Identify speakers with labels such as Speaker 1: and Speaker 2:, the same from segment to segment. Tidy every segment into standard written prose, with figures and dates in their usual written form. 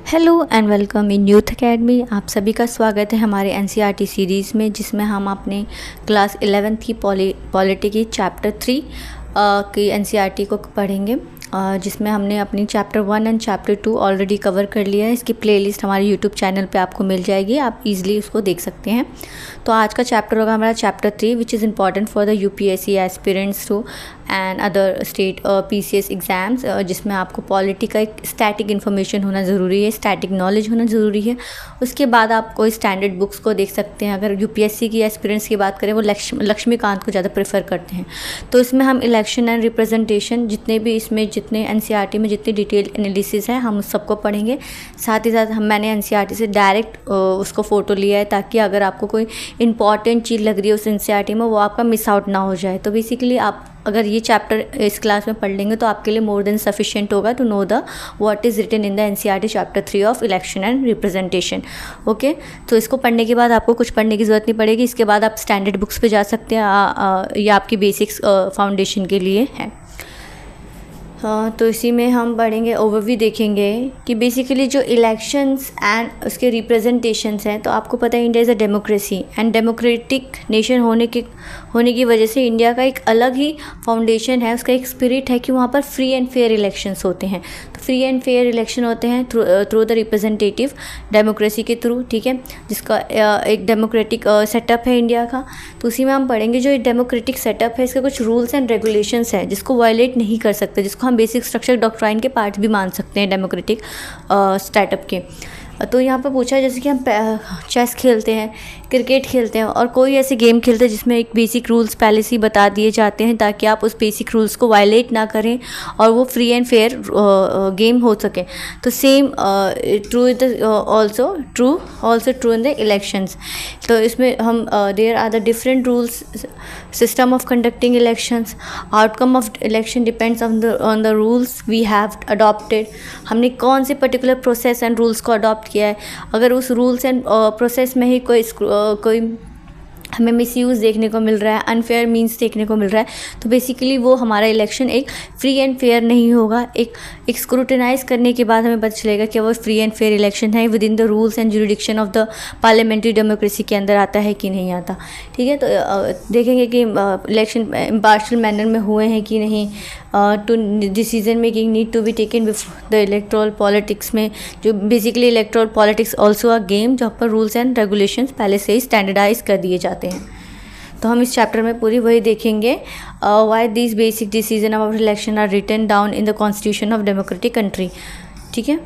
Speaker 1: Hello and welcome in youth academy. आप सभी का स्वागत है हमारे एनसीईआरटी सीरीज़ में, जिसमें हम अपने क्लास 11th की पॉलिटी की चैप्टर 3 की एनसीईआरटी को पढ़ेंगे, जिसमें हमने अपनी chapter 1 and chapter 2 already cover कर लिया है। इसकी प्लेलिस्ट हमारे यूट्यूब चैनल पे आपको मिल जाएगी, आप इजीली उसको देख सकते हैं। तो आज का चैप्टर होगा हमारा chapter 3, which is important for the UPSC aspirants too and other state PCS exams, जिसमें आपको पॉलिटी का एक स्टैटिक इन्फॉर्मेशन होना ज़रूरी है, स्टैटिक नॉलेज होना ज़रूरी है। उसके बाद आप कोई स्टैंडर्ड बुक्स को देख सकते हैं। अगर यूपीएससी की एस्पिरेंट्स की बात करें, वो लक्ष्मीकांत को ज़्यादा प्रेफर करते हैं। तो इसमें हम इलेक्शन एंड रिप्रेजेंटेशन, जितने एनसीईआरटी में जितनी डिटेल एनालिसिस है, हम उस सबको पढ़ेंगे। साथ ही साथ मैंने एनसीईआरटी से डायरेक्ट उसको फ़ोटो लिया है, ताकि अगर आपको कोई इंपॉर्टेंट चीज़ लग रही है उस एनसीईआरटी में, वो आपका मिस आउट ना हो जाए। तो बेसिकली आप अगर ये चैप्टर इस क्लास में पढ़ लेंगे तो आपके लिए मोर देन सफिशिएंट होगा to know the what is written in the NCERT chapter 3 of election and representation. Okay, तो इसको पढ़ने के बाद आपको कुछ पढ़ने की ज़रूरत नहीं पड़ेगी। इसके बाद आप स्टैंडर्ड बुक्स पे जा सकते हैं, ये आपकी बेसिक्स फाउंडेशन के लिए है। तो इसी में हम पढ़ेंगे, ओवरव्यू देखेंगे कि बेसिकली जो इलेक्शंस एंड उसके रिप्रेजेंटेशंस हैं। तो आपको पता है India is a democracy and democratic nation होने की वजह से इंडिया का एक अलग ही फाउंडेशन है, उसका एक स्पिरिट है कि वहाँ पर फ्री एंड फेयर इलेक्शंस होते हैं। तो फ्री एंड फेयर इलेक्शन होते हैं थ्रू द रिप्रेजेंटेटिव डेमोक्रेसी के थ्रू, ठीक है, जिसका एक डेमोक्रेटिक सेटअप है इंडिया का। तो उसी में हम पढ़ेंगे जो डेमोक्रेटिक सेटअप है, इसके कुछ रूल्स एंड रेगुलेशंस हैं जिसको वायलेट नहीं कर सकते, जिसको हम बेसिक स्ट्रक्चर डॉक्ट्राइन के पार्ट भी मान सकते हैं डेमोक्रेटिक स्टार्टअप के। तो यहाँ पर पूछा है, जैसे कि हम चेस खेलते हैं, क्रिकेट खेलते हैं और कोई ऐसे गेम खेलते हैं जिसमें एक बेसिक रूल्स पहले से ही बता दिए जाते हैं, ताकि आप उस बेसिक रूल्स को वायलेट ना करें और वो फ्री एंड फेयर गेम हो सके। तो same true in the elections. तो इसमें हम there are the different rules, system of conducting elections, outcome of election depends on the rules we have adopted. हमने कौन से पर्टिकुलर प्रोसेस एंड रूल्स को अडॉप्ट किया है। अगर उस रूल्स एंड प्रोसेस में ही कोई हमें मिसयूज़ देखने को मिल रहा है, अनफेयर मीन्स देखने को मिल रहा है, तो बेसिकली वो हमारा इलेक्शन एक फ्री एंड फेयर नहीं होगा। एक स्क्रूटिनाइज करने के बाद हमें पता चलेगा कि वो फ्री एंड फेयर इलेक्शन है, with in the rules and jurisdiction of the parliamentary democracy के अंदर आता है कि नहीं आता, ठीक है। तो देखेंगे कि इलेक्शन इम्पार्शियल मैनर में हुए हैं कि नहीं। To decision making need to be taken with the electoral politics में, जो basically electoral politics also a game, जहाँ पर रूल्स एंड रेगुलेशंस पहले से ही स्टैंडर्डाइज कर दिए जाते हैं। तो हम इस चैप्टर में पूरी वही देखेंगे, why these basic decision about election are written down in the constitution of democratic country, ठीक है।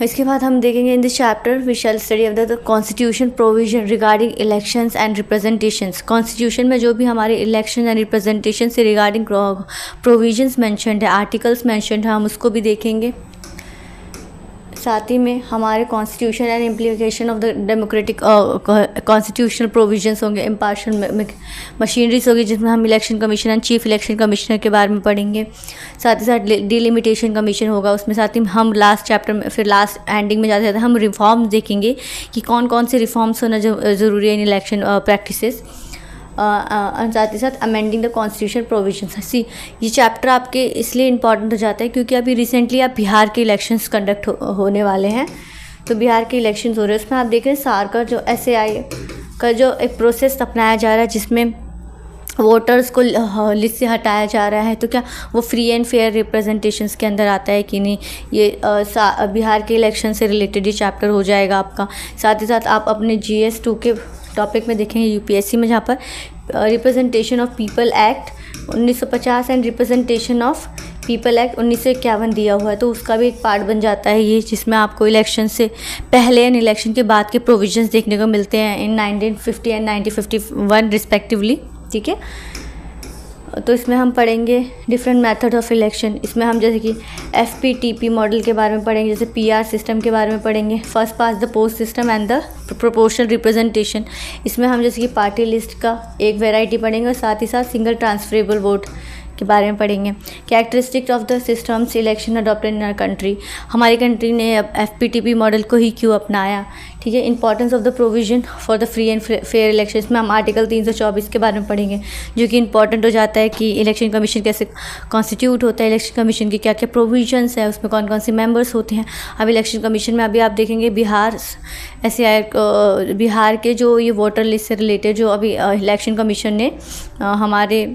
Speaker 1: इसके बाद हम देखेंगे in this chapter we shall study of the constitution provision regarding elections and representations. Constitution में जो भी हमारे इलेक्शन एंड रिप्रेजेंटेशन से रिगार्डिंग प्रोविजंस मेंशन्ड है, आर्टिकल्स मेंशन्ड है, हम उसको भी देखेंगे। साथ ही में हमारे constitution and implication of the democratic constitutional provisions होंगे, इम्पार्शियल मशीनरीज होगी, जिसमें हम election commission and chief election commissioner के बारे में पढ़ेंगे। साथ ही साथ डिलिमिटेशन कमीशन होगा उसमें। साथ ही हम लास्ट चैप्टर में, फिर लास्ट एंडिंग में जाते जाते हम रिफॉर्म्स देखेंगे कि कौन कौन से रिफॉर्म्स होना ज़रूरी है इन इलेक्शन प्रैक्टिसेस। साथ ही साथ अमेंडिंग द कॉन्स्टिट्यूशन प्रोविजंस। सी, ये चैप्टर आपके इसलिए इम्पॉर्टेंट हो जाता है क्योंकि अभी रिसेंटली आप बिहार के इलेक्शंस कंडक्ट होने वाले हैं। तो बिहार के इलेक्शंस हो रहे हैं, उसमें आप देख रहे हैं सार का जो SAI का जो एक प्रोसेस अपनाया जा रहा है, जिसमें वोटर्स को लिस्ट से हटाया जा रहा है। तो क्या वो फ्री एंड फेयर रिप्रेजेंटेशंस के अंदर आता है कि नहीं, ये बिहार के इलेक्शन से रिलेटेड ये चैप्टर हो जाएगा आपका। साथ ही साथ आप अपने GS 2 के टॉपिक में देखेंगे यूपीएससी में, जहाँ पर representation of people act 1950 and representation of people act 1951 दिया हुआ है। तो उसका भी एक पार्ट बन जाता है ये, जिसमें आपको इलेक्शन से पहले एंड इलेक्शन के बाद के प्रोविजंस देखने को मिलते हैं इन 1950 एंड 1951 रिस्पेक्टिवली, ठीक है। तो इसमें हम पढ़ेंगे डिफरेंट मेथड ऑफ इलेक्शन। इसमें हम जैसे कि FPTP मॉडल के बारे में पढ़ेंगे, जैसे PR सिस्टम के बारे में पढ़ेंगे, first past the post system and the proportional representation. इसमें हम जैसे कि पार्टी लिस्ट का एक वेराइटी पढ़ेंगे और साथ ही साथ सिंगल ट्रांसफरेबल वोट के बारे में पढ़ेंगे। Characteristics of the systems election adopted in our country, हमारी कंट्री ने अब FPTP मॉडल को ही क्यों अपनाया, ठीक है। Importance of the provision for the free and fair election में हम आर्टिकल 324 के बारे में पढ़ेंगे, जो कि इंपॉर्टेंट हो जाता है कि इलेक्शन कमीशन कैसे कॉन्स्टिट्यूट होता है, इलेक्शन कमीशन की क्या क्या प्रोविजंस है, उसमें कौन कौन से मेंबर्स होते हैं। अब इलेक्शन कमीशन में अभी आप देखेंगे बिहार बिहार के जो ये वोटर लिस्ट से रिलेटेड जो अभी इलेक्शन कमीशन ने हमारे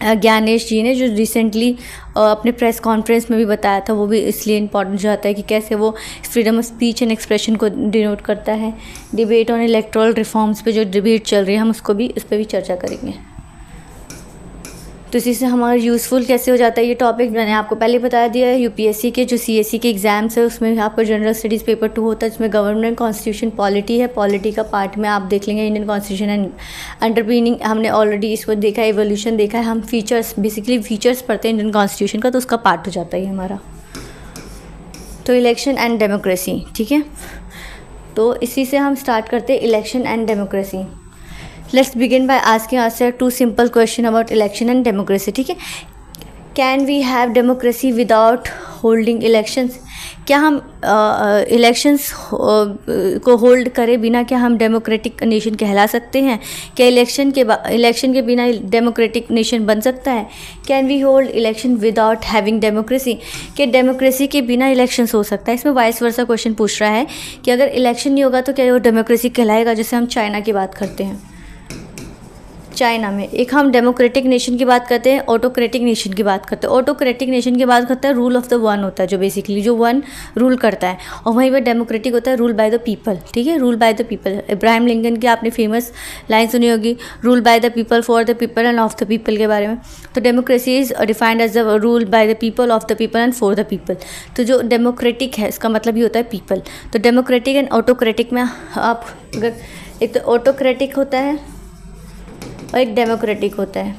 Speaker 1: ज्ञानेश जी ने जो रिसेंटली अपने प्रेस कॉन्फ्रेंस में भी बताया था, वो भी इसलिए इम्पॉर्टेंट जाता है कि कैसे वो freedom of speech and expression को डिनोट करता है। डिबेट ऑन इलेक्टोरल रिफॉर्म्स पे जो डिबेट चल रही है हम उसको भी इस पर भी चर्चा करेंगे। तो इसी से हमारा यूज़फुल कैसे हो जाता है ये टॉपिक, मैंने आपको पहले बता दिया है। UPSC के जो CSE के एग्ज़ाम्स है उसमें आपका जनरल स्टडीज़ पेपर 2 होता है, जिसमें गवर्नमेंट कॉन्स्टिट्यूशन पॉलिटी है। पॉलिटी का पार्ट में आप देख लेंगे इंडियन कॉन्स्टिट्यूशन एंड अंडरपिनिंग, हमने ऑलरेडी इसको देखा है, एवोल्यूशन देखा है। हम फीचर्स बेसिकली फीचर्स पढ़ते हैं इंडियन कॉन्स्टिट्यूशन का, तो उसका पार्ट हो जाता है ये हमारा। तो इलेक्शन एंड डेमोक्रेसी, ठीक है। तो इसी से हम स्टार्ट करते हैं election and democracy. Let's begin by asking ourselves 2 simple questions about election and democracy, ठीक है। Can we have democracy without holding elections? क्या हम इलेक्शंस को होल्ड करे बिना क्या हम डेमोक्रेटिक नेशन कहला सकते हैं? क्या इलेक्शन के बिना डेमोक्रेटिक नेशन बन सकता है? Can we hold election without having democracy? क्या डेमोक्रेसी के बिना इलेक्शंस हो सकता है? इसमें वाइस वर्सा क्वेश्चन पूछ रहा है कि अगर इलेक्शन नहीं होगा तो क्या वो डेमोक्रेसी कहलाएगा? जैसे हम चाइना की बात करते हैं, चाइना में एक हम डेमोक्रेटिक नेशन की बात करते हैं, ऑटोक्रेटिक नेशन की बात करते हैं। ऑटोक्रेटिक नेशन की बात करता है रूल ऑफ द वन होता है, जो बेसिकली जो वन रूल करता है, और वहीं पर डेमोक्रेटिक होता है रूल बाय द पीपल, ठीक है। Rule by the people, Abraham Lincoln की आपने फेमस लाइन सुनी होगी, rule by the people, for the people and of the people के बारे में। तो democracy is defined as the rule by the people, of the people and for the people. तो जो डेमोक्रेटिक है इसका मतलब ये होता है पीपल। तो डेमोक्रेटिक एंड ऑटोक्रेटिक में आप अगर एक तो ऑटोक्रेटिक होता है और एक डेमोक्रेटिक होता है।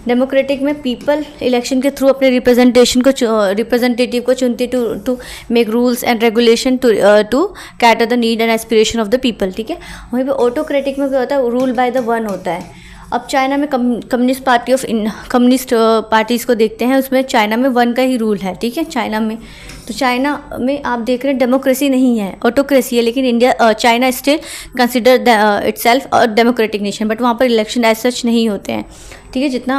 Speaker 1: डेमोक्रेटिक में पीपल इलेक्शन के थ्रू अपने रिप्रेजेंटेटिव को चुनती to make rules and regulation to cater the need and aspiration of the people, ठीक है। वहीं पे ऑटोक्रेटिक में क्या होता है, रूल बाय द वन होता है। अब चाइना में कम्युनिस्ट पार्टीज़ को देखते हैं, उसमें चाइना में वन का ही रूल है, ठीक है, चाइना में। तो चाइना में आप देख रहे हैं डेमोक्रेसी नहीं है, ऑटोक्रेसी है, लेकिन China still consider itself a democratic nation, but वहाँ पर इलेक्शन एज सच नहीं होते हैं, ठीक है, जितना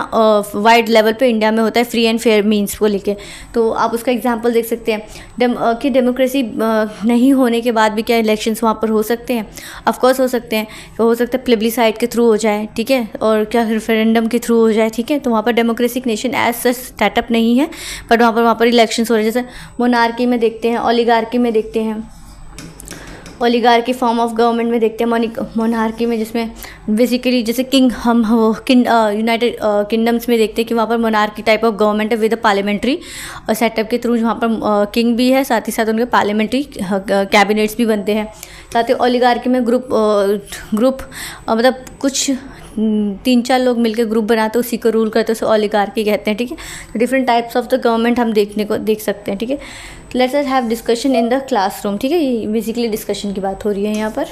Speaker 1: वाइड लेवल पे इंडिया में होता है फ्री एंड फेयर मीन्स को लेके। तो आप उसका एग्जांपल देख सकते हैं कि डेमोक्रेसी नहीं होने के बाद भी क्या इलेक्शंस वहाँ पर हो सकते हैं? ऑफ कोर्स हो सकते हैं। हो सकता है प्लेबिसाइड के थ्रू हो जाए, ठीक है, और क्या रेफरेंडम के थ्रू हो जाए, ठीक है। तो वहाँ पर democratic nation as such setup नहीं है, बट वहाँ पर इलेक्शंस हो रहे हैं। जैसे मोनार्की में देखते हैं, ओलिगार्की में देखते हैं, ओलिगार्की फॉर्म ऑफ गवर्नमेंट में देखते हैं, मोनार्की में जिसमें बेसिकली जैसे यूनाइटेड किंगडम्स में देखते हैं कि वहाँ पर मोनार्की टाइप ऑफ गवर्नमेंट है विद अ पार्लियामेंट्री सेटअप के थ्रू, जहाँ पर किंग भी है, साथ ही साथ उनके पार्लियामेंट्री कैबिनेट्स भी बनते हैं। साथ ही ओलिगार्की में ग्रुप मतलब कुछ 3-4 लोग मिलकर ग्रुप बनाते हैं, उसी को रूल करते हैं, उसे ओलिगार्की कहते हैं, ठीक है। तो different types of the government हम देख सकते हैं, ठीक है। Let's us have discussion in the classroom, ठीक है, ये बेसिकली डिस्कशन की बात हो रही है यहाँ पर।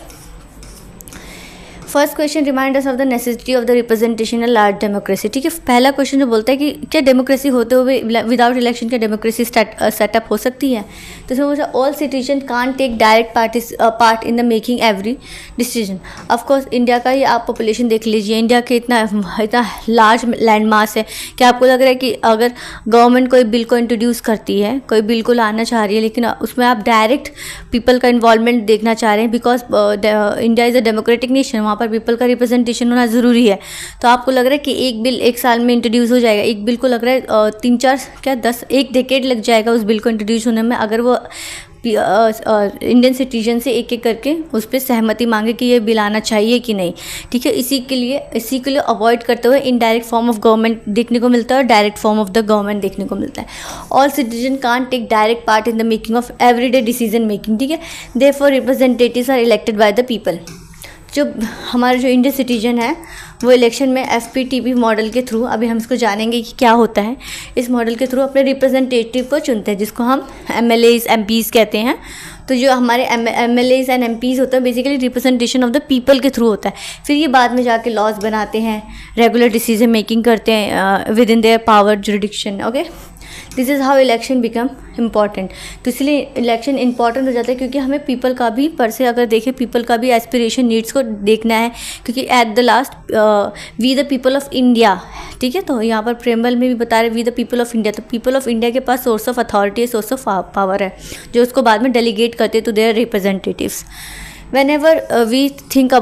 Speaker 1: First question remind us of the necessity of the representation in large democracy, ठीक है। पहला क्वेश्चन जो बोलता है कि क्या डेमोक्रेसी होते हुए विदाउट इलेक्शन क्या डेमोक्रेसी सेटअप हो सकती है? तो इसमें बोलता है all citizen can take direct part in the making every decision. Of course India का ही आप पॉपुलेशन देख लीजिए, इंडिया के इतना लार्ज लैंड मास है। क्या आपको लग रहा है कि अगर गवर्नमेंट कोई बिल को इंट्रोड्यूस करती है, कोई बिल को लाना चाह रही है, लेकिन उसमें आप डायरेक्ट पीपल का इन्वॉल्वमेंट देखना चाह रहे हैं, because India is a democratic nation, वहाँ पर पीपल का रिप्रेजेंटेशन होना ज़रूरी है। तो आपको लग रहा है कि एक बिल 1 साल में इंट्रोड्यूस हो जाएगा, एक बिल को लग रहा है 3-4 क्या 10 1 डेकेड लग जाएगा उस बिल को इंट्रोड्यूस होने में, अगर वो इंडियन सिटीजन से एक करके उस पर सहमति मांगे कि ये बिल आना चाहिए कि नहीं, ठीक है। इसी के लिए अवॉइड करते हुए इनडायरेक्ट फॉर्म ऑफ गवर्नमेंट देखने को मिलता है और direct form of the government देखने को मिलता है। All citizen can't take direct part in the making of everyday decision making, ठीक है। Therefore representatives are elected by the people. जो हमारे जो इंडियन सिटीजन है वो इलेक्शन में FPTP मॉडल के थ्रू, अभी हम इसको जानेंगे कि क्या होता है, इस मॉडल के थ्रू अपने रिप्रेजेंटेटिव को चुनते हैं, जिसको हम MLAs MPs कहते हैं। तो जो हमारे MLAs एंड MPs होता है basically representation of the people के थ्रू होता है। फिर ये बाद में जाके लॉज बनाते हैं, रेगुलर डिसीजन मेकिंग करते हैं with in their power jurisdiction. Okay, this is how election become important. तो इसलिए इलेक्शन इंपॉर्टेंट हो जाता है क्योंकि हमें पीपल का भी पर से अगर देखें पीपल का भी एस्पिरेशन नीड्स को देखना है, क्योंकि at the last we the people of India, ठीक है। तो यहाँ पर प्रेम्बल में भी बता रहे we the people of India, तो पीपल ऑफ इंडिया के पास सोर्स ऑफ अथॉरिटी है, सोर्स ऑफ पावर है, जो उसको बाद में डेलीगेट करते to their representatives. Whenever we think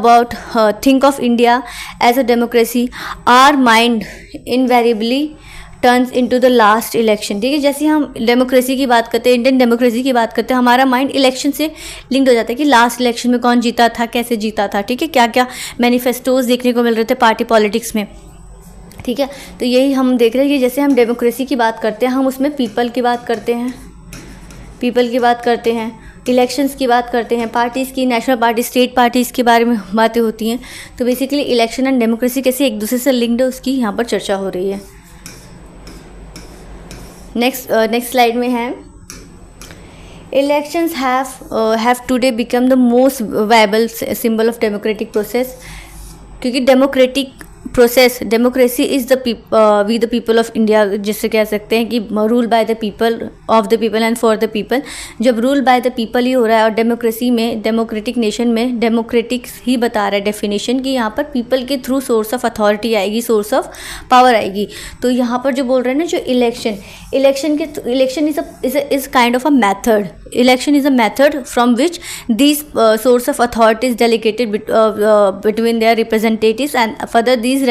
Speaker 1: of India as a democracy, our mind invariably turns into the last election, ठीक है। जैसे हम डेमोक्रेसी की बात करते हैं, इंडियन डेमोक्रेसी की बात करते हैं, हमारा माइंड इलेक्शन से लिंक्ड हो जाता है कि लास्ट इलेक्शन में कौन जीता था, कैसे जीता था, ठीक है, क्या क्या मैनिफेस्टोज देखने को मिल रहे थे पार्टी पॉलिटिक्स में, ठीक है। तो यही हम देख रहे हैं कि जैसे हम डेमोक्रेसी की बात करते हैं, हम उसमें पीपल की बात करते हैं, इलेक्शंस की बात करते हैं, पार्टीज़ की, नेशनल पार्टी, स्टेट पार्टीज़ के बारे में बातें होती हैं। तो बेसिकली इलेक्शन एंड डेमोक्रेसी कैसे एक दूसरे से लिंक्ड है उसकी यहाँ पर चर्चा हो रही है। नेक्स्ट स्लाइड में है elections have today become the most viable symbol of democratic process, क्योंकि democracy is we the people of India, जिससे कह सकते हैं कि rule by the people, of the people and for the people. जब rule by the people ही हो रहा है और डेमोक्रेसी में, डेमोक्रेटिक नेशन में डेमोक्रेटिक्स ही बता रहा है डेफिनेशन कि यहाँ पर पीपल के थ्रू सोर्स ऑफ अथॉरिटी आएगी, सोर्स ऑफ पावर आएगी। तो यहाँ पर जो बोल रहे हैं ना, जो election is kind of a method, election is a method from which these source of authority is delegated between their representatives and further these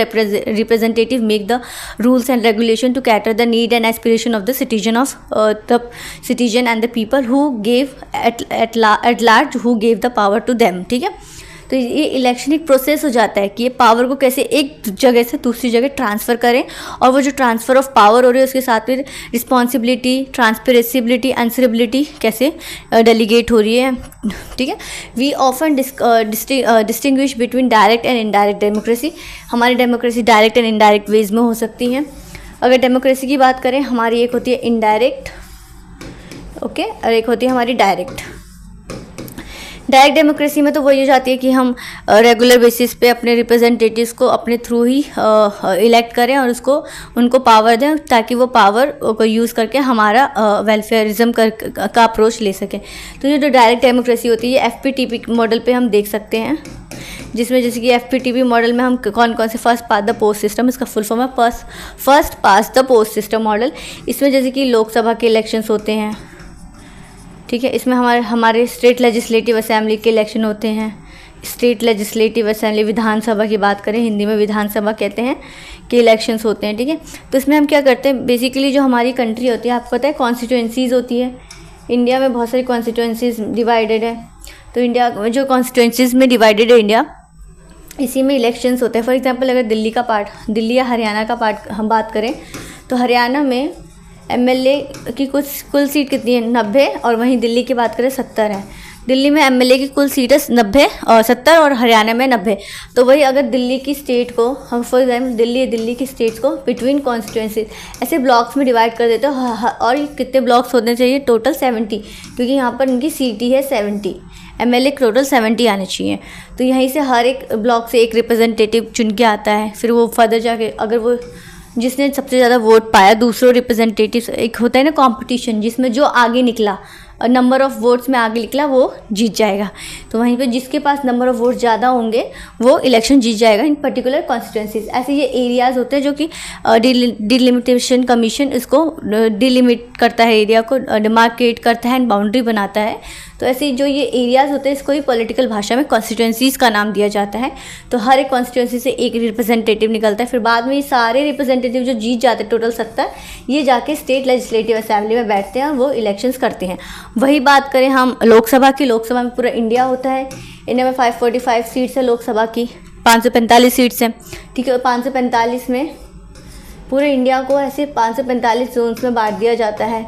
Speaker 1: representative make the rules and regulation to cater the need and aspiration of the citizen and the people who gave at large who gave the power to them, ठीक है। तो ये election एक process हो जाता है कि ये पावर को कैसे एक जगह से दूसरी जगह ट्रांसफ़र करें, और वो जो ट्रांसफ़र ऑफ पावर हो रही है उसके साथ में रिस्पॉन्सिबिलिटी, ट्रांसपेरेंसिबिलिटी, आंसरेबिलिटी कैसे डेलीगेट हो रही है, ठीक है। We often distinguish between direct and indirect democracy. हमारी democracy direct and indirect ways में हो सकती है। अगर डेमोक्रेसी की बात करें, हमारी एक होती है इनडायरेक्ट, ओके, और एक होती है हमारी डायरेक्ट। डायरेक्ट डेमोक्रेसी में तो वही हो जाती है कि हम रेगुलर बेसिस पे अपने रिप्रेजेंटेटिव्स को अपने थ्रू ही इलेक्ट करें और उनको पावर दें, ताकि वो पावर को यूज़ करके हमारा वेलफेयरिज्म का अप्रोच ले सकें। तो ये जो डायरेक्ट डेमोक्रेसी होती है, FPTP मॉडल पे हम देख सकते हैं, जिसमें जैसे कि FPTP मॉडल में हम कौन कौन से first past the post system, इसका फुल फॉर्म है first past the post system model. इसमें जैसे कि लोकसभा के इलेक्शंस होते हैं, ठीक है। इसमें हमारे स्टेट लेजिस्लेटिव असेंबली के इलेक्शन होते हैं। स्टेट लेजिस्लेटिव असेंबली, विधानसभा की बात करें, हिंदी में विधानसभा कहते हैं, कि इलेक्शंस होते हैं, ठीक है। तो इसमें हम क्या करते हैं, बेसिकली जो हमारी कंट्री होती है, आपको पता है कॉन्स्टिट्यूएंसीज़ होती है। इंडिया में बहुत सारी कॉन्स्टिट्यूएंसीज डिवाइडेड है। तो इंडिया में जो कॉन्स्टिट्यूएंसीज में डिवाइडेड है इंडिया, इसी में इलेक्शंस होते हैं। फॉर एग्जांपल अगर दिल्ली या हरियाणा का पार्ट हम बात करें, तो हरियाणा में MLA की कुल सीट कितनी है, 90, और वहीं दिल्ली की बात करें 70 है। दिल्ली में MLA की कुल सीट है 90 और 70, और हरियाणा में 90। तो वही अगर दिल्ली की स्टेट को हम फॉर एग्जाम्पल दिल्ली की स्टेट्स को बिटवीन कॉन्स्टिट्यूएंसीज ऐसे ब्लॉक्स में डिवाइड कर देते हो, और कितने ब्लॉक्स होने चाहिए, टोटल 70, क्योंकि यहाँ पर इनकी सीट ही है 70, MLA टोटल 70 आने चाहिए। तो यहीं से हर एक ब्लॉक से एक रिप्रेजेंटेटिव चुन के आता है। फिर वो फर्दर जाके अगर वो जिसने सबसे ज़्यादा वोट पाया, दूसरों रिप्रेजेंटेटिव, एक होता है ना कंपटीशन, जिसमें जो आगे निकला, नंबर ऑफ़ वोट्स में आगे निकला, वो जीत जाएगा। तो वहीं पे जिसके पास नंबर ऑफ़ वोट ज़्यादा होंगे वो इलेक्शन जीत जाएगा इन पर्टिकुलर कॉन्स्टिट्यूएंसीज। ऐसे ये एरियाज़ होते हैं जो कि डिलिमिटेशन कमीशन इसको डिलिमिट करता है, एरिया को डिमार्केट करता है एंड बाउंड्री बनाता है। तो ऐसे जो ये एरियाज़ होते हैं, इसको ही पॉलिटिकल भाषा में कॉन्स्टिट्यूएंसीज़ का नाम दिया जाता है। तो हर एक कॉन्स्टिट्यूएंसी से एक रिप्रेजेंटेटिव निकलता है। फिर बाद में ये सारे रिप्रेजेंटेटिव जो जीत जाते हैं, टोटल 70, ये जाके स्टेट लेजिस्लेटिव असेंबली में बैठते हैं और वो इलेक्शंस करते हैं। वही बात करें हम लोकसभा की, लोकसभा में पूरा इंडिया होता है। इंडिया में 545 सीट्स है लोकसभा की, 545 सीट्स हैं, ठीक है। 545 में पूरे इंडिया को ऐसे 545 जोन्स में बांट दिया जाता है,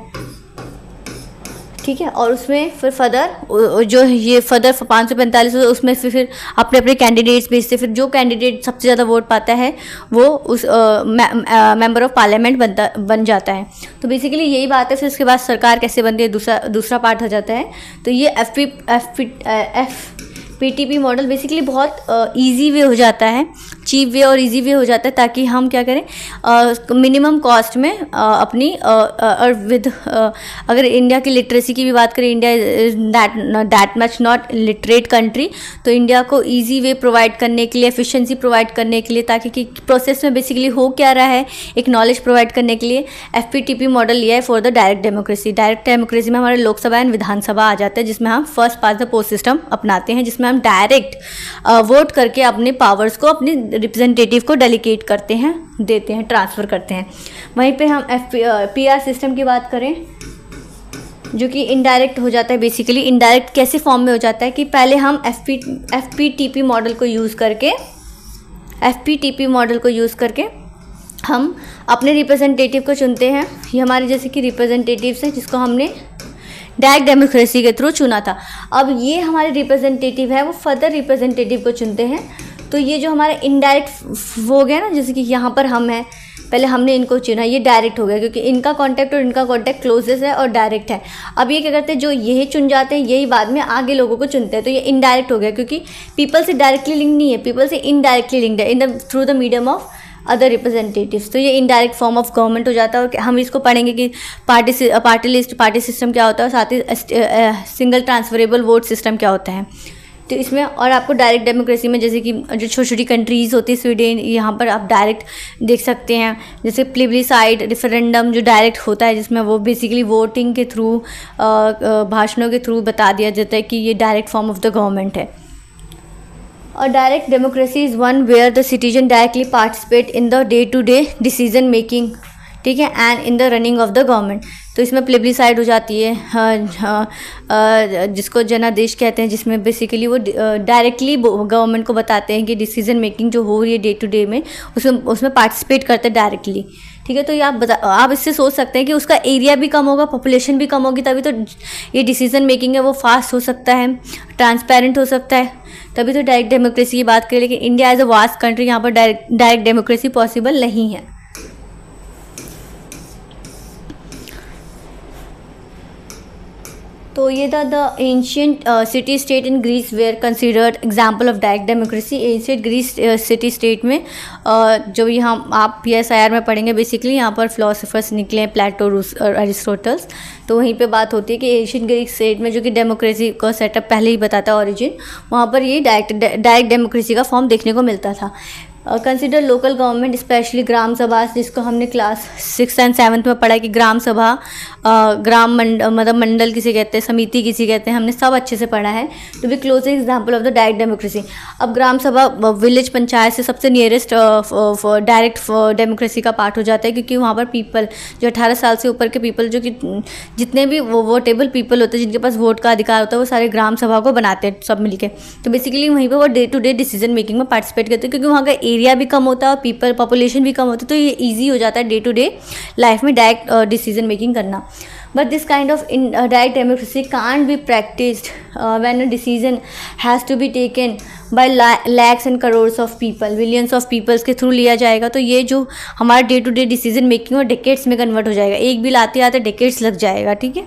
Speaker 1: ठीक है। और उसमें फिर फर्दर जो ये फर्दर 545 उसमें फिर अपने अपने कैंडिडेट्स भेजते, फिर जो कैंडिडेट सबसे ज़्यादा वोट पाता है वो उस मेंबर ऑफ पार्लियामेंट बन जाता है। तो बेसिकली यही बात है। फिर उसके बाद सरकार कैसे बनती है, दूसरा पार्ट हो जाता है। तो ये FPTP मॉडल बेसिकली बहुत इजी वे हो जाता है, चीप वे और इजी वे हो जाता है, ताकि हम क्या करें मिनिमम कॉस्ट में अपनी और विद अगर इंडिया की लिटरेसी की भी बात करें, India is that much not literate country, तो इंडिया को इजी वे प्रोवाइड करने के लिए, एफिशिएंसी प्रोवाइड करने के लिए, ताकि कि प्रोसेस में बेसिकली हो क्या रहा है एक नॉलेज प्रोवाइड करने के लिए FPTP मॉडल लिया है for the direct democracy. Direct democracy में हमारे लोकसभा एंड विधानसभा आ जाता है, जिसमें हम first past the post system अपनाते हैं, जिसमें हम डायरेक्ट वोट करके अपने पावर्स को अपने रिप्रेजेंटेटिव को डेलीगेट करते हैं, देते हैं, ट्रांसफ़र करते हैं। वहीं पे हम PR सिस्टम की बात करें, जो कि इनडायरेक्ट हो जाता है। बेसिकली इनडायरेक्ट कैसे फॉर्म में हो जाता है कि पहले हम FPTP मॉडल को यूज़ करके हम अपने रिप्रेजेंटेटिव को चुनते हैं। ये हमारे जैसे कि रिप्रेजेंटेटिव्स हैं जिसको हमने डायरेक्ट डेमोक्रेसी के थ्रू चुना था। अब ये हमारे रिप्रेजेंटेटिव है, वो फर्दर रिप्रेजेंटेटिव को चुनते हैं। तो ये जो हमारा इनडायरेक्ट हो गया ना, जैसे कि यहाँ पर हम हैं, पहले हमने इनको चुना, ये डायरेक्ट हो गया क्योंकि इनका कांटेक्ट और इनका कांटेक्ट क्लोजेस्ट है और डायरेक्ट है। अब ये क्या करते हैं, जो यही चुन जाते हैं यही बाद में आगे लोगों को चुनते हैं, तो ये इनडायरेक्ट हो गया क्योंकि पीपल से डायरेक्टली लिंक नहीं है, पीपल से इनडायरेक्टली लिंक्ड है in the through the medium of other representatives. तो ये इनडायरेक्ट फॉर्म ऑफ गवर्नमेंट हो जाता है। और हम इसको पढ़ेंगे कि पार्टी लिस्ट, पार्टी सिस्टम क्या होता है, और साथ ही सिंगल ट्रांसफरेबल वोट सिस्टम क्या होता है। तो इसमें और आपको डायरेक्ट डेमोक्रेसी में जैसे कि जो छोटी छोटी कंट्रीज़ होती है, स्वीडन, यहाँ पर आप डायरेक्ट देख सकते हैं, जैसे प्लेबिसाइड रेफरेंडम जो डायरेक्ट होता है, जिसमें वो बेसिकली वोटिंग के थ्रू, भाषणों के थ्रू बता दिया जाता है कि ये direct form of the government है। और direct democracy is one where the citizen directly participate in the day to day decision making, ठीक है, and in the running of the government. तो इसमें प्लेबिसाइड हो जाती है, जिसको जनादेश कहते हैं, जिसमें बेसिकली वो डायरेक्टली गवर्नमेंट को बताते हैं कि डिसीजन मेकिंग जो हो रही है डे टू डे में, उसमें पार्टिसिपेट करते हैं डायरेक्टली। ठीक है, तो ये आप इससे सोच सकते हैं कि उसका एरिया भी कम होगा, पॉपुलेशन भी कम होगी, तभी तो ये डिसीजन मेकिंग है वो फास्ट हो सकता है, ट्रांसपेरेंट हो सकता है, तभी तो डायरेक्ट डेमोक्रेसी की बात करें। लेकिन India as a vast country, यहाँ पर डायरेक्ट डेमोक्रेसी पॉसिबल नहीं है। तो ये था the ancient city state in Greece where considered example of direct democracy. Ancient Greece city state में जो यहाँ आप PSIR में पढ़ेंगे, बेसिकली यहाँ पर फिलोसफर्स निकले हैं, प्लेटो और अरिस्टोटल्स। तो वहीं पे बात होती है कि एंशियंट ग्रीक स्टेट में, जो कि डेमोक्रेसी का सेटअप पहले ही बताता है ऑरिजिन, वहाँ पर ये डायरेक्ट डेमोक्रेसी का फॉर्म देखने को मिलता था। कंसिडर लोकल गवर्नमेंट स्पेशली ग्राम सभा, जिसको हमने क्लास 6th and 7th में पढ़ा कि ग्राम सभा, मतलब मंडल किसे कहते हैं, समिति किसी कहते हैं, हमने सब अच्छे से पढ़ा है। तो भी close example of the direct democracy. अब ग्राम सभा विलेज पंचायत से सबसे नियरेस्ट डायरेक्ट डेमोक्रेसी का पार्ट हो जाता है, क्योंकि वहाँ पर पीपल जो 18 साल से ऊपर के पीपल, जो कि जितने भी वोटेबल पीपल होते हैं, जिनके पास वोट का अधिकार होता है, वो सारे ग्राम सभा को बनाते हैं सब मिलके। तो बेसिकली वहीं पर वो day to day decision making में पार्टिसिपेट करते हैं, क्योंकि वहाँ का एरिया भी कम होता है और पॉपुलेशन भी कम होती है, तो ये ईजी हो जाता है डे टू डे लाइफ में डायरेक्ट डिसीजन मेकिंग करना। But this kind of direct democracy can't be practised when a decision has to be taken by lakhs and crores of people, millions of peoples के through लिया जाएगा। तो ये जो हमारा day to day decision making और decades में कन्वर्ट हो जाएगा, एक बिल आते आते डेकेड्स लग जाएगा। ठीक है,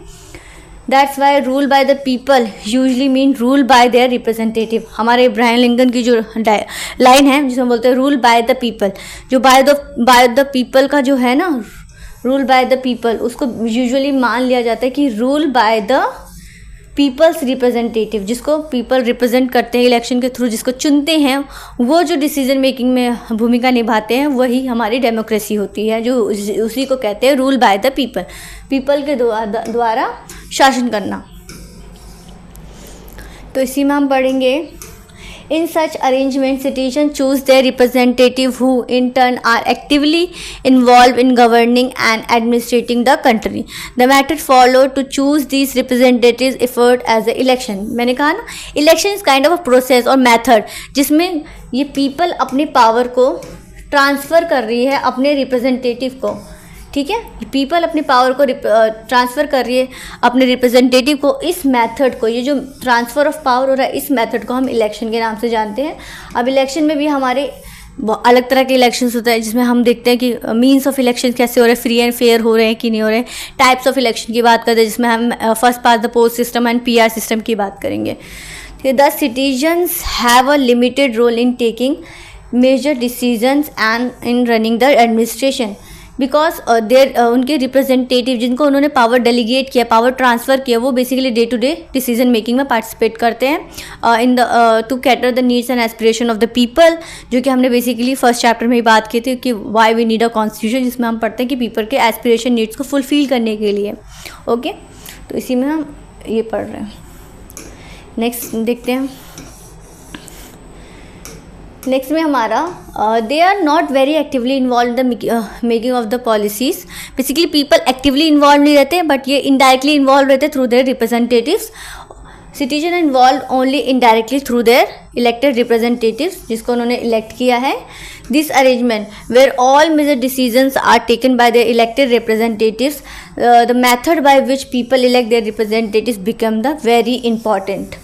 Speaker 1: that's why rule by the people usually mean rule by their representative. हमारे इब्राहिम लिंकन की जो लाइन है जिसमें बोलते हैं रूल बाय द पीपल, जो बाय द पीपल का जो है ना, रूल बाय द पीपल, उसको यूजुअली मान लिया जाता है कि rule by the peoples representative, जिसको पीपल रिप्रेजेंट करते हैं इलेक्शन के थ्रू, जिसको चुनते हैं, वो जो डिसीजन मेकिंग में भूमिका निभाते हैं, वही हमारी डेमोक्रेसी होती है, जो उसी को कहते हैं rule by the people, people के द्वारा शासन करना। तो इसी में हम पढ़ेंगे, in such arrangement citizen choose their representative who in turn are actively involve in governing and administrating the country. The method follow to choose these representative effort as a election. मैंने कहा ना, election is kind of a process और method जिसमें ये people अपने power को transfer कर रही है अपने रिप्रेजेंटेटिव को। ठीक है, पीपल अपने पावर को ट्रांसफ़र कर रही है अपने रिप्रेजेंटेटिव को। इस मेथड को, ये जो ट्रांसफ़र ऑफ पावर हो रहा है, इस मेथड को हम इलेक्शन के नाम से जानते हैं। अब इलेक्शन में भी हमारे अलग तरह के इलेक्शंस होते हैं, जिसमें हम देखते हैं कि मीन्स ऑफ इलेक्शन कैसे हो रहे हैं, फ्री एंड फेयर हो रहे हैं कि नहीं हो रहे हैं। टाइप्स ऑफ इलेक्शन की बात करते हैं, जिसमें हम first past the post system and PR system की बात करेंगे। The citizens have a limited role in taking major decisions and in running the administration, because there उनके रिप्रेजेंटेटिव जिनको उन्होंने पावर डेलीगेट किया, पावर ट्रांसफ़र किया, वो basically day to day decision making में पार्टिसिपेट करते हैं in the to cater the needs and aspiration of the people, जो कि हमने बेसिकली फर्स्ट चैप्टर में ही बात की थी कि why we need a constitution, जिसमें हम पढ़ते हैं कि पीपल के एस्पिरेशन नीड्स को फुलफिल करने के लिए। ओके, तो इसी में हम ये पढ़ रहे हैं। नेक्स्ट देखते हैं। नेक्स्ट में हमारा they are not very actively involve in the making of the policies. Basically people actively involve नहीं रहते, बट ये इनडायरेक्टली इन्वॉल्व रहते through their representatives. Citizen involve only indirectly through their elected representatives, जिसको उन्होंने elect किया है। This arrangement where all major decisions are taken by their elected representatives, the method by which people elect their representatives become the very important.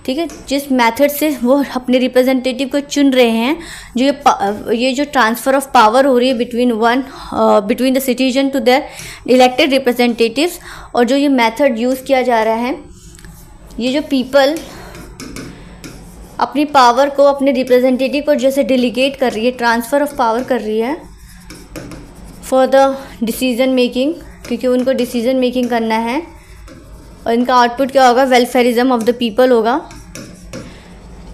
Speaker 1: ठीक है, जिस method से वो अपने रिप्रेजेंटेटिव को चुन रहे हैं, जो ये जो ट्रांसफ़र ऑफ पावर हो रही है between the citizen to their elected representatives, और जो ये मेथड यूज़ किया जा रहा है, ये जो पीपल अपनी पावर को अपने रिप्रेजेंटेटिव को जैसे डेलीगेट कर रही है, ट्रांसफ़र ऑफ पावर कर रही है फॉर द डिसीजन मेकिंग, क्योंकि उनको डिसीजन मेकिंग करना है, और इनका आउटपुट क्या होगा, वेलफेयरिज्म ऑफ द पीपल होगा।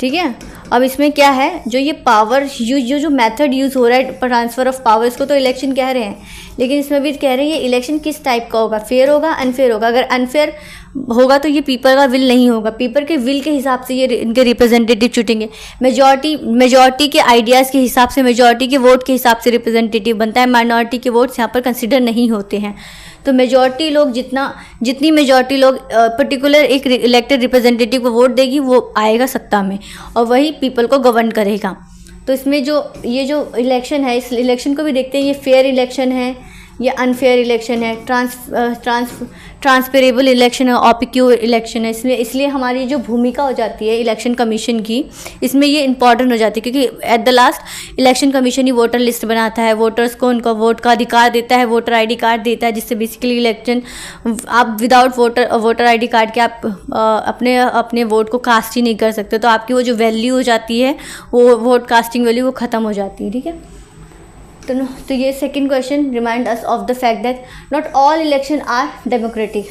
Speaker 1: ठीक है, अब इसमें क्या है, जो ये पावर जो मेथड यूज़ हो रहा है ट्रांसफ़र ऑफ पावर, इसको तो इलेक्शन कह रहे हैं, लेकिन इसमें भी कह रहे हैं ये इलेक्शन किस टाइप का होगा, फेयर होगा, अनफेयर होगा। अगर अनफेयर होगा तो ये पीपल का विल नहीं होगा, पीपल के विल के हिसाब से ये इनके रिप्रेजेंटेटिव चुनेंगे। मेजॉरिटी के आइडियाज़ के हिसाब से, मेजॉरिटी के वोट के हिसाब से रिप्रेजेंटेटिव बनता है, माइनॉरिटी के वोट्स यहाँ पर कंसिडर नहीं होते हैं। तो मेजॉरिटी लोग जितनी मेजॉरिटी लोग पर्टिकुलर एक इलेक्टेड रिप्रेजेंटेटिव को वोट देगी, वो आएगा सत्ता में और वही पीपल को गवर्न करेगा। तो इसमें ये जो इलेक्शन है, इस इलेक्शन को भी देखते हैं, ये फेयर इलेक्शन है या अनफेयर इलेक्शन है, ट्रांसपेरेबल इलेक्शन है, ऑपिक्योर इलेक्शन है। इसलिए हमारी जो भूमिका हो जाती है इलेक्शन कमीशन की, इसमें ये इंपॉर्टेंट हो जाती है, क्योंकि at the last election commission he voter list बनाता है, वोटर्स को उनका वोट का अधिकार देता है, वोटर ID कार्ड देता है, जिससे बेसिकली इलेक्शन आप विदाउट वोटर ID कार्ड के आप अपने वोट को कास्ट ही नहीं कर सकते। तो आपकी वो जो वैल्यू हो जाती है, वो वोट कास्टिंग वैल्यू वो ख़त्म हो जाती है। ठीक है, तो ये second question remind us of the fact that not all election are democratic.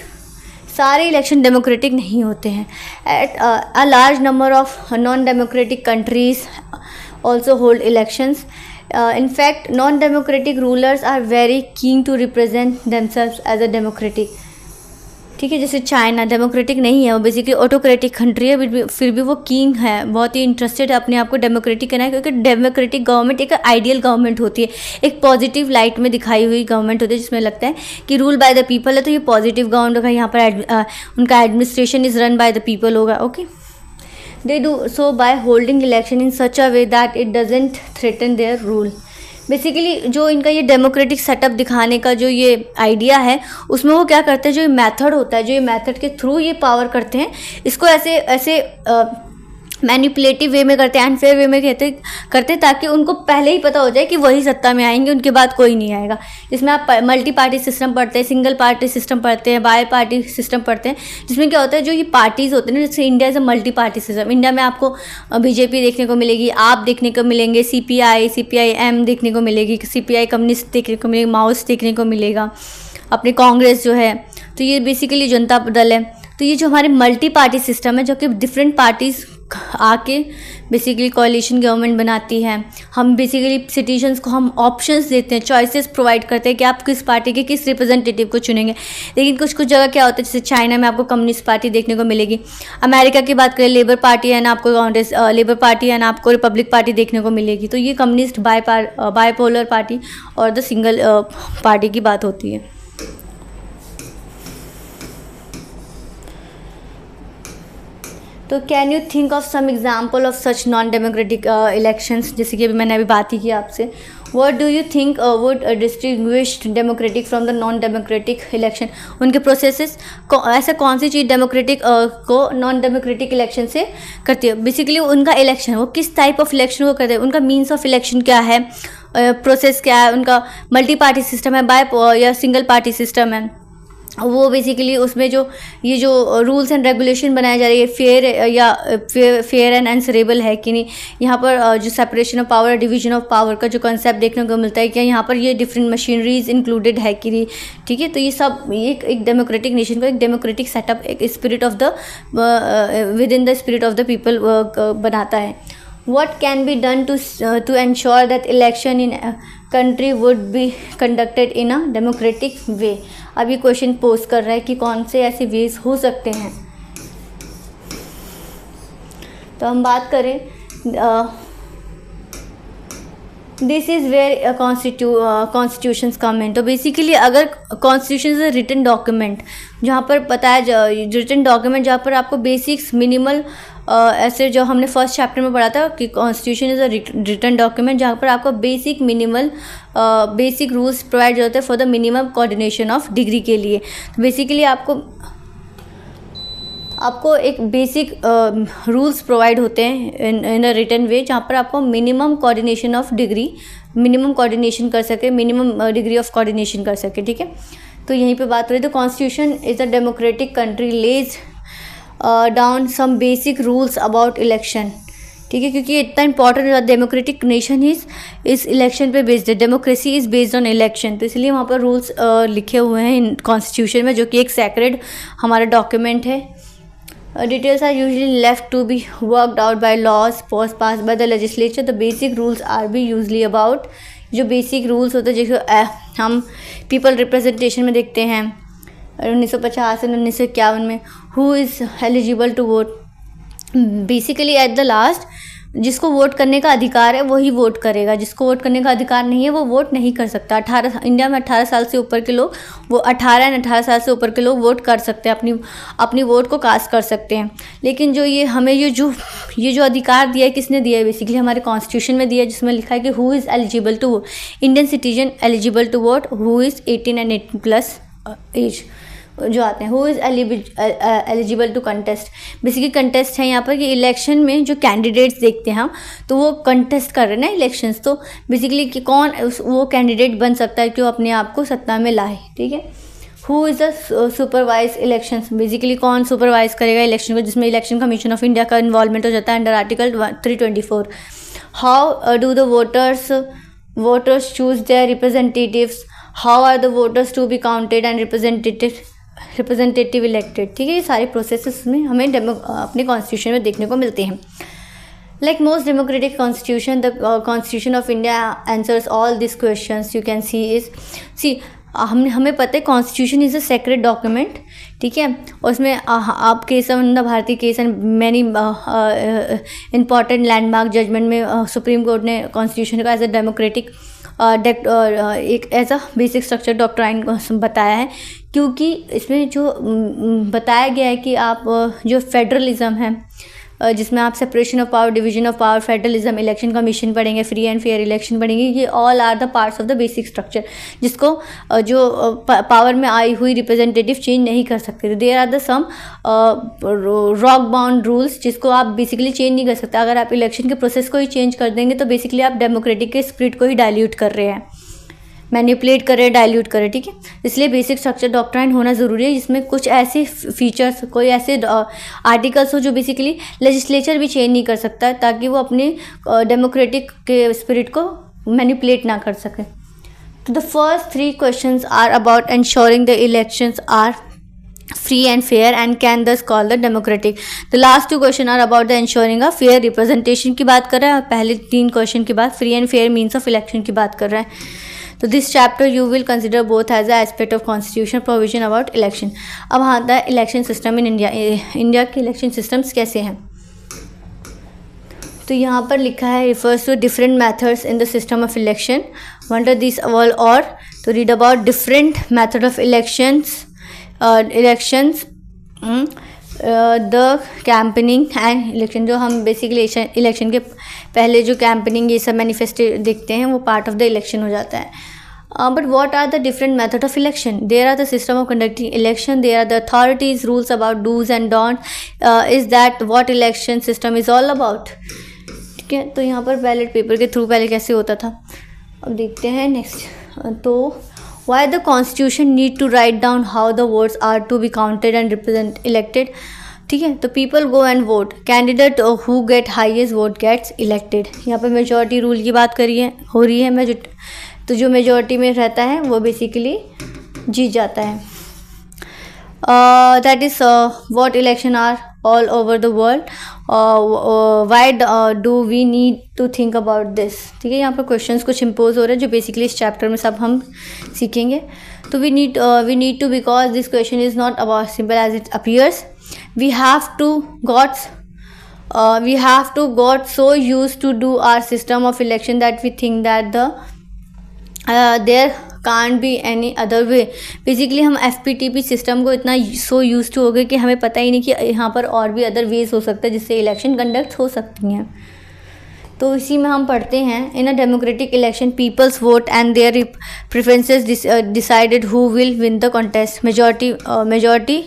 Speaker 1: सारे इलेक्शन डेमोक्रेटिक नहीं होते हैं। At a large number of non democratic countries also hold elections. in fact non-democratic rulers are very keen to represent themselves as a democratic। ठीक है, जैसे China democratic नहीं है, वो बेसिकली ऑटोक्रेटिक कंट्री है, फिर भी वो कीन है, बहुत ही इंटरेस्टेड है अपने आप को डेमोक्रेटिक करना है, क्योंकि डेमोक्रेटिक गवर्नमेंट एक आइडियल गवर्नमेंट होती है, एक पॉजिटिव लाइट में दिखाई हुई गवर्नमेंट होती है, जिसमें लगता है कि रूल बाय द पीपल है, तो ये पॉजिटिव गवर्नमेंट होगा, यहाँ पर उनका administration is run by the people होगा। Okay, they do so by holding election in such a way that it doesn't threaten their rule. Basically जो इनका ये डेमोक्रेटिक सेटअप दिखाने का जो ये आइडिया है, उसमें वो क्या करते हैं, जो ये मेथड होता है, जो ये मेथड के थ्रू ये पावर करते हैं, इसको ऐसे मैनिपुलेटिव वे में करते हैं, अनफेयर वे में करते हैं, ताकि उनको पहले ही पता हो जाए कि वही सत्ता में आएंगे, उनके बाद कोई नहीं आएगा। जिसमें आप मल्टी पार्टी सिस्टम पढ़ते हैं, सिंगल पार्टी सिस्टम पढ़ते हैं, बाई पार्टी सिस्टम पढ़ते हैं, जिसमें क्या होता है, जो ये पार्टीज़ होते हैं ना, जैसे India is a multi party system. India में आपको BJP देखने को मिलेगी, आप देखने को मिलेंगे, CPIM देखने को मिलेगी, CPI कम्युनिस्ट देखने को मिलेगी, माओइस्ट देखने को मिलेगा, अपने कांग्रेस जो है, तो ये बेसिकली जनता दल है। तो ये जो हमारे मल्टी पार्टी सिस्टम है, जो कि डिफरेंट पार्टीज़ आके बेसिकली कोalition गवर्नमेंट बनाती है। हम बेसिकली सिटीजन्स को हम ऑप्शंस देते हैं, चॉइसेस प्रोवाइड करते हैं कि आप किस पार्टी के किस रिप्रेजेंटेटिव को चुनेंगे। लेकिन कुछ जगह क्या होता है, जैसे चाइना में आपको कम्युनिस्ट पार्टी देखने को मिलेगी, अमेरिका की बात करें लेबर पार्टी है ना, आपको कांग्रेस लेबर पार्टी है ना, आपको रिपब्लिक पार्टी देखने को मिलेगी। तो ये कम्युनिस्ट बाईपोलर पार्टी और द सिंगल पार्टी की बात होती है। तो can you think of some example of such non democratic elections, जैसे कि मैंने अभी बात ही की आपसे, What do you think would distinguish democratic from the non democratic election? उनके प्रोसेसेस ऐसा कौन सी चीज़ डेमोक्रेटिक को नॉन डेमोक्रेटिक इलेक्शन से करती है? बेसिकली उनका इलेक्शन, वो किस टाइप ऑफ इलेक्शन वो करते हैं, उनका मीन्स ऑफ इलेक्शन क्या है, प्रोसेस क्या है, उनका मल्टी पार्टी सिस्टम है, बाय या सिंगल पार्टी सिस्टम है, वो बेसिकली उसमें जो ये जो रूल्स एंड रेगुलेशन बनाए जा रही है फेयर या फेयर एंड आंसरेबल है कि नहीं, यहाँ पर जो separation of power, division of power का जो कॉन्सेप्ट देखने को मिलता है कि यहाँ पर ये डिफरेंट मशीनरीज इंक्लूडेड है कि नहीं, ठीक है। तो ये सब एक डेमोक्रेटिक नेशन को एक डेमोक्रेटिक सेटअप, एक spirit of the with in the spirit of the people बनाता है। What can be done to ensure that election in a country would be conducted in a democratic way? अभी question post कर रहा है कि कौन से ऐसे वेज हो सकते हैं। तो हम बात करें, this is where constitutions come in. तो बेसिकली अगर constitution is a written document, जहाँ पर बताया रिटन डॉक्यूमेंट जहाँ पर आपको बेसिक्स मिनिमल ऐसे जो हमने फर्स्ट चैप्टर में पढ़ा था कि constitution is a written document, जहाँ पर आपको basic minimal basic rules provide होते हैं for the minimum coordination of degree के लिए। तो बेसिकली आपको एक बेसिक रूल्स प्रोवाइड होते हैं इन अ रिटन वे, जहाँ पर आपको minimum coordination of degree, minimum coordination कर सके, मिनिमम डिग्री ऑफ कोऑर्डिनेशन कर सके, ठीक है। तो यहीं पे बात करें तो constitution is a democratic country lays down some basic rules about election, ठीक है, क्योंकि इतना इंपॉर्टेंट डेमोक्रेटिक नेशन इस इलेक्शन पे बेस्ड है, democracy is based on election, तो इसलिए वहाँ पर रूल्स लिखे हुए हैं इन कॉन्स्टिट्यूशन में, जो कि एक सेक्रेड हमारा डॉक्यूमेंट है। Details are usually left to be worked out by laws passed by the legislature. The basic rules are be usually about, जो बेसिक रूल्स होते हैं जैसे हम पीपल रिप्रेजेंटेशन में देखते हैं 1950 से 1951 में, who is eligible to vote. Basically at the last जिसको वोट करने का अधिकार है वही वोट करेगा, जिसको वोट करने का अधिकार नहीं है वो वोट नहीं कर सकता। इंडिया में 18 साल से ऊपर के लोग, वो 18 साल से ऊपर के लोग वोट कर सकते हैं, अपनी वोट को कास्ट कर सकते हैं। लेकिन जो ये हमें ये जो अधिकार दिया है, किसने दिया है? बेसिकली हमारे कॉन्स्टिट्यूशन में दिया है, जिसमें लिखा है कि who is eligible to vote, Indian citizen eligible to vote who is 18 and 18+ age जो आते हैं, who is eligible to contest. Basically contest है यहाँ पर कि इलेक्शन में जो कैंडिडेट्स देखते हैं हम, तो वो कंटेस्ट कर रहे हैं ना इलेक्शंस, तो बेसिकली कि कौन वो कैंडिडेट बन सकता है कि वो अपने आप को सत्ता में लाए, ठीक है। Who is the supervise elections, basically कौन सुपरवाइज करेगा इलेक्शन को, जिसमें इलेक्शन कमीशन ऑफ इंडिया का इन्वॉल्वमेंट हो जाता है under article 324। How do the voters choose their representatives, how are the voters to be counted and representative elected, ठीक है। ये सारे प्रोसेसेस में हमें अपने कॉन्स्टिट्यूशन में देखने को मिलते हैं। Like most democratic constitution, the constitution of India answers all this questions you can see हमें पता है constitution is a sacred document, ठीक है। उसमें आप केस ऑफ द भारतीय case and many important landmark judgement में सुप्रीम कोर्ट ने कॉन्स्टिट्यूशन का एज अ डेमोक्रेटिक एक as a basic structure doctrine बताया है, क्योंकि इसमें जो बताया गया है कि आप जो फेडरलिज्म है, जिसमें आप separation of power, division of power, federalism, election commission पढ़ेंगे, फ्री एंड फेयर इलेक्शन पढ़ेंगे, ये all are the parts of the basic structure, जिसको जो पावर में आई हुई रिप्रेजेंटेटिव चेंज नहीं कर सकते। There are the some rock bound rules जिसको आप बेसिकली चेंज नहीं कर सकते। अगर आप इलेक्शन के प्रोसेस को ही चेंज कर देंगे तो बेसिकली आप डेमोक्रेटिक के स्पिरिट को ही डाइल्यूट कर रहे हैं, मैनिपुलेट करें, डाइल्यूट करें, ठीक है। इसलिए बेसिक स्ट्रक्चर डॉक्ट्राइन होना ज़रूरी है, जिसमें कुछ ऐसे फीचर्स, कोई ऐसे आर्टिकल्स हो जो बेसिकली लेजिस्लेचर भी चेंज नहीं कर सकता, ताकि वो अपने डेमोक्रेटिक के स्पिरिट को मैनिपुलेट ना कर सके। तो the first 3 questions are about ensuring the elections are free and fair and can thus call the democratic. The last 2 question are about the ensuring a fair representation की बात कर रहे हैं, पहले 3 क्वेश्चन के बाद free and fair means of election की बात कर रहे हैं। तो this chapter you will consider both as a aspect of constitution provision about election. अब आता है election system in India. India के इलेक्शन सिस्टम्स कैसे हैं, तो यहाँ पर लिखा है refers to different methods in the system of election, wonder this all और तो read about different method of elections the campaigning and election, जो हम बेसिकली इलेक्शन के पहले जो कैंपेनिंग ये सब मैनिफेस्टो देखते हैं वो पार्ट ऑफ द इलेक्शन हो जाता है. But what are the different methods of election? There are the system of conducting election. There are the authorities, rules about do's and don'ts. Is that what election system is all about? ठीक है, तो यहाँ पर ballot paper के through पहले कैसे होता था, अब देखते हैं नेक्स्ट. तो why the constitution need to write down how the votes are to be counted and represent elected? ठीक है, तो people go and vote, candidate who get highest vote gets elected. यहाँ पर मेजॉरिटी रूल की बात हो रही है. तो जो मेजॉरिटी में रहता है वो बेसिकली जीत जाता है. That is what election are all over the world. Why do we need to think about this. ठीक है, यहाँ पर क्वेश्चंस कुछ इम्पोज हो रहे हैं जो बेसिकली इस चैप्टर में सब हम सीखेंगे. तो we need to, because this question is not about simple as it appears. We have to got so use to do our system of election that we think that the there can't be any other way. Basically हम FPTP system को इतना सो use to हो गए कि हमें पता ही नहीं कि यहाँ पर और भी अदर वेज हो सकता है जिससे इलेक्शन कंडक्ट हो सकती हैं. तो इसी में हम पढ़ते हैं, in a democratic election peoples vote and their preferences decided who will win the contest. Majority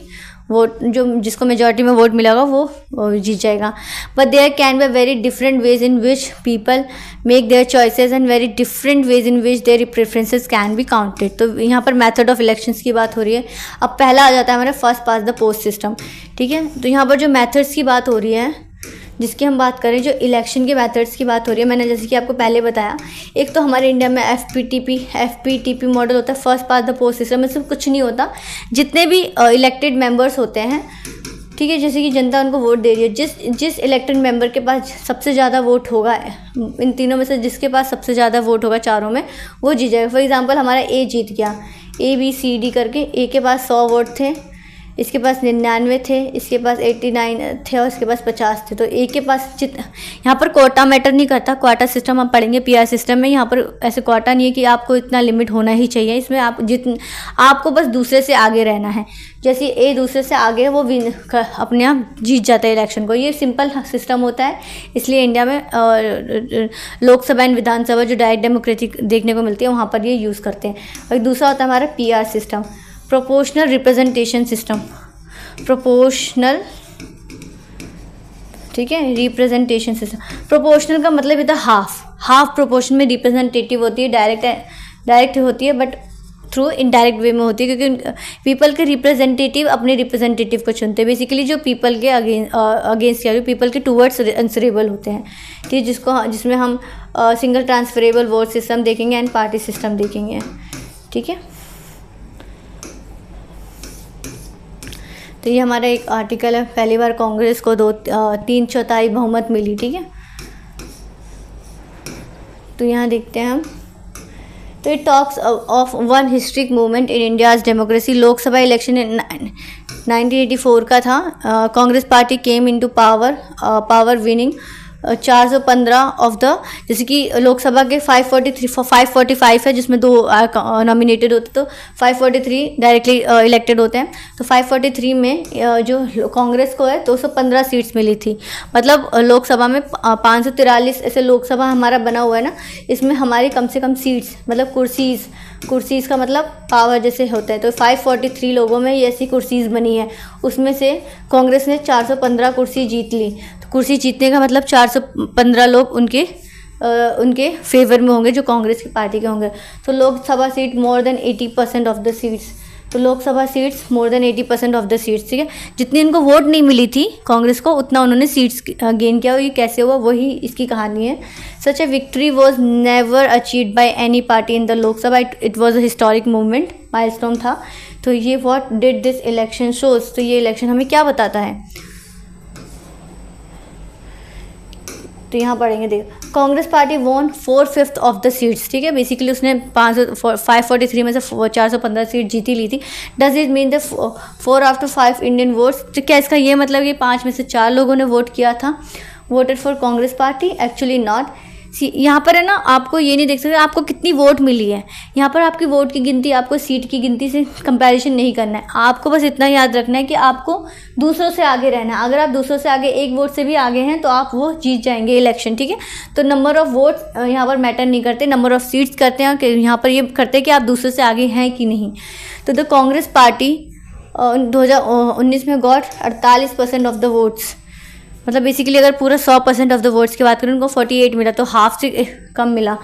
Speaker 1: vote, जो जिसको मेजॉरिटी में वोट मिलेगा वो जीत जाएगा. But there can be very different ways in which people make their choices and very different ways in which their preferences can be counted. तो यहाँ पर मेथड ऑफ इलेक्शंस की बात हो रही है. अब पहला आ जाता है हमारा first past the post system. ठीक है, तो यहाँ पर जो मेथड्स की बात हो रही है, जिसकी हम बात करें, जो इलेक्शन के मेथड्स की बात हो रही है, मैंने जैसे कि आपको पहले बताया, एक तो हमारे इंडिया में FPTP मॉडल होता है, first past the post system. में सिर्फ कुछ नहीं होता, जितने भी इलेक्टेड मेंबर्स होते हैं, ठीक है, जैसे कि जनता उनको वोट दे रही है, जिस इलेक्टेड मेंबर के पास सबसे ज़्यादा वोट होगा, इन तीनों में से जिसके पास सबसे ज़्यादा वोट होगा चारों में, वो जीत जाएगा. फॉर एग्जाम्पल हमारा A जीत गया, ABCD करके. A के पास 100 वोट थे, इसके पास 99 थे, इसके पास 89 थे और इसके पास 50 थे. तो एक के पास यहाँ पर कोटा मैटर नहीं करता. क्वाटा सिस्टम हम पढ़ेंगे PR सिस्टम में. यहाँ पर ऐसे क्वाटा नहीं है कि आपको इतना लिमिट होना ही चाहिए. इसमें आपको बस दूसरे से आगे रहना है. जैसे A दूसरे से आगे है, वो अपने आप जीत जाता है इलेक्शन को. ये सिंपल सिस्टम होता है. इसलिए इंडिया में लोकसभा एंड विधानसभा जो डायरेक्ट डेमोक्रेटिक देखने को मिलती है, वहाँ पर ये यूज़ करते हैं. और दूसरा होता है हमारा PR system, proportional representation system. Proportional, ठीक है, रिप्रेजेंटेशन सिस्टम. प्रोपोर्शनल का मतलब ये था हाफ प्रोपोर्शन में रिप्रेजेंटेटिव होती है, डायरेक्ट होती है, बट थ्रू इनडायरेक्ट वे में होती है, क्योंकि पीपल के रिप्रेजेंटेटिव अपने रिप्रेजेंटेटिव को चुनते हैं. बेसिकली जो पीपल के अगेंस्ट या पीपल के टूवर्ड्स आंसरेबल होते हैं. ठीक है, जिसमें हम सिंगल ट्रांसफरेबल वोट सिस्टम देखेंगे एंड पार्टी सिस्टम देखेंगे. ठीक है, तो ये हमारा एक आर्टिकल है, पहली बार कांग्रेस को 3/4 बहुमत मिली. ठीक है, तो यहाँ देखते हैं हम. तो it talks of one historic movement in India's democracy. Lok Sabha election 1984 का था. Congress party came into power winning 415 of the, जैसे कि लोकसभा के 545 है, जिसमें 2 नॉमिनेटेड होते, तो 543 डायरेक्टली इलेक्टेड होते हैं. तो 543 में जो कांग्रेस को है 215 सीट्स मिली थी. मतलब लोकसभा में 543 ऐसे लोकसभा हमारा बना हुआ है ना, इसमें हमारी कम से कम सीट्स, मतलब कुर्सीज़ का मतलब पावर जैसे होता है. तो 543 लोगों में ये ऐसी कुर्सीज़ बनी है. उसमें से कांग्रेस ने 415 कुर्सी जीत ली. तो कुर्सी जीतने का मतलब 415 लोग उनके फेवर में होंगे, जो कांग्रेस की पार्टी के होंगे. तो Lok Sabha seat more than 80% of the seats. तो Lok Sabha seats more than 80% of the seats. ठीक है, जितनी इनको वोट नहीं मिली थी कांग्रेस को, उतना उन्होंने सीट्स गेन किया. ये कैसे हुआ, वही इसकी कहानी है. Such a victory was never achieved by any party in the Lok Sabha. It was a historic movement, milestone था. तो ये what did this election shows. तो ये इलेक्शन हमें क्या बताता है, तो यहाँ पढ़ेंगे. देखो, Congress party won 4/5 of the seats. ठीक है, बेसिकली उसने 543 में से 415 सीट जीती ली थी. Does it mean the 4 after 5 Indian votes. तो क्या इसका ये मतलब कि 5 में से 4 लोगों ने वोट किया था, voted for Congress party? Actually not. यहाँ पर है ना, आपको ये नहीं देख सकते आपको कितनी वोट मिली है। यहाँ पर आपकी वोट की गिनती, आपको सीट की गिनती से कंपैरिजन नहीं करना है। आपको बस इतना याद रखना है कि आपको दूसरों से आगे रहना है। अगर आप दूसरों से आगे एक वोट से भी आगे हैं तो आप वो जीत जाएंगे इलेक्शन, ठीक है। तो नंबर ऑफ वोट यहाँ पर मैटर नहीं करते, नंबर ऑफ सीट्स करते हैं कि यहाँ पर ये करते हैं कि आप दूसरों से आगे हैं कि नहीं। तो द कांग्रेस पार्टी 2019 में गॉट 48% ऑफ द वोट्स, मतलब बेसिकली अगर पूरा 100% ऑफ द वोट्स की बात करें उनको 48 मिला, तो हाफ से कम मिला।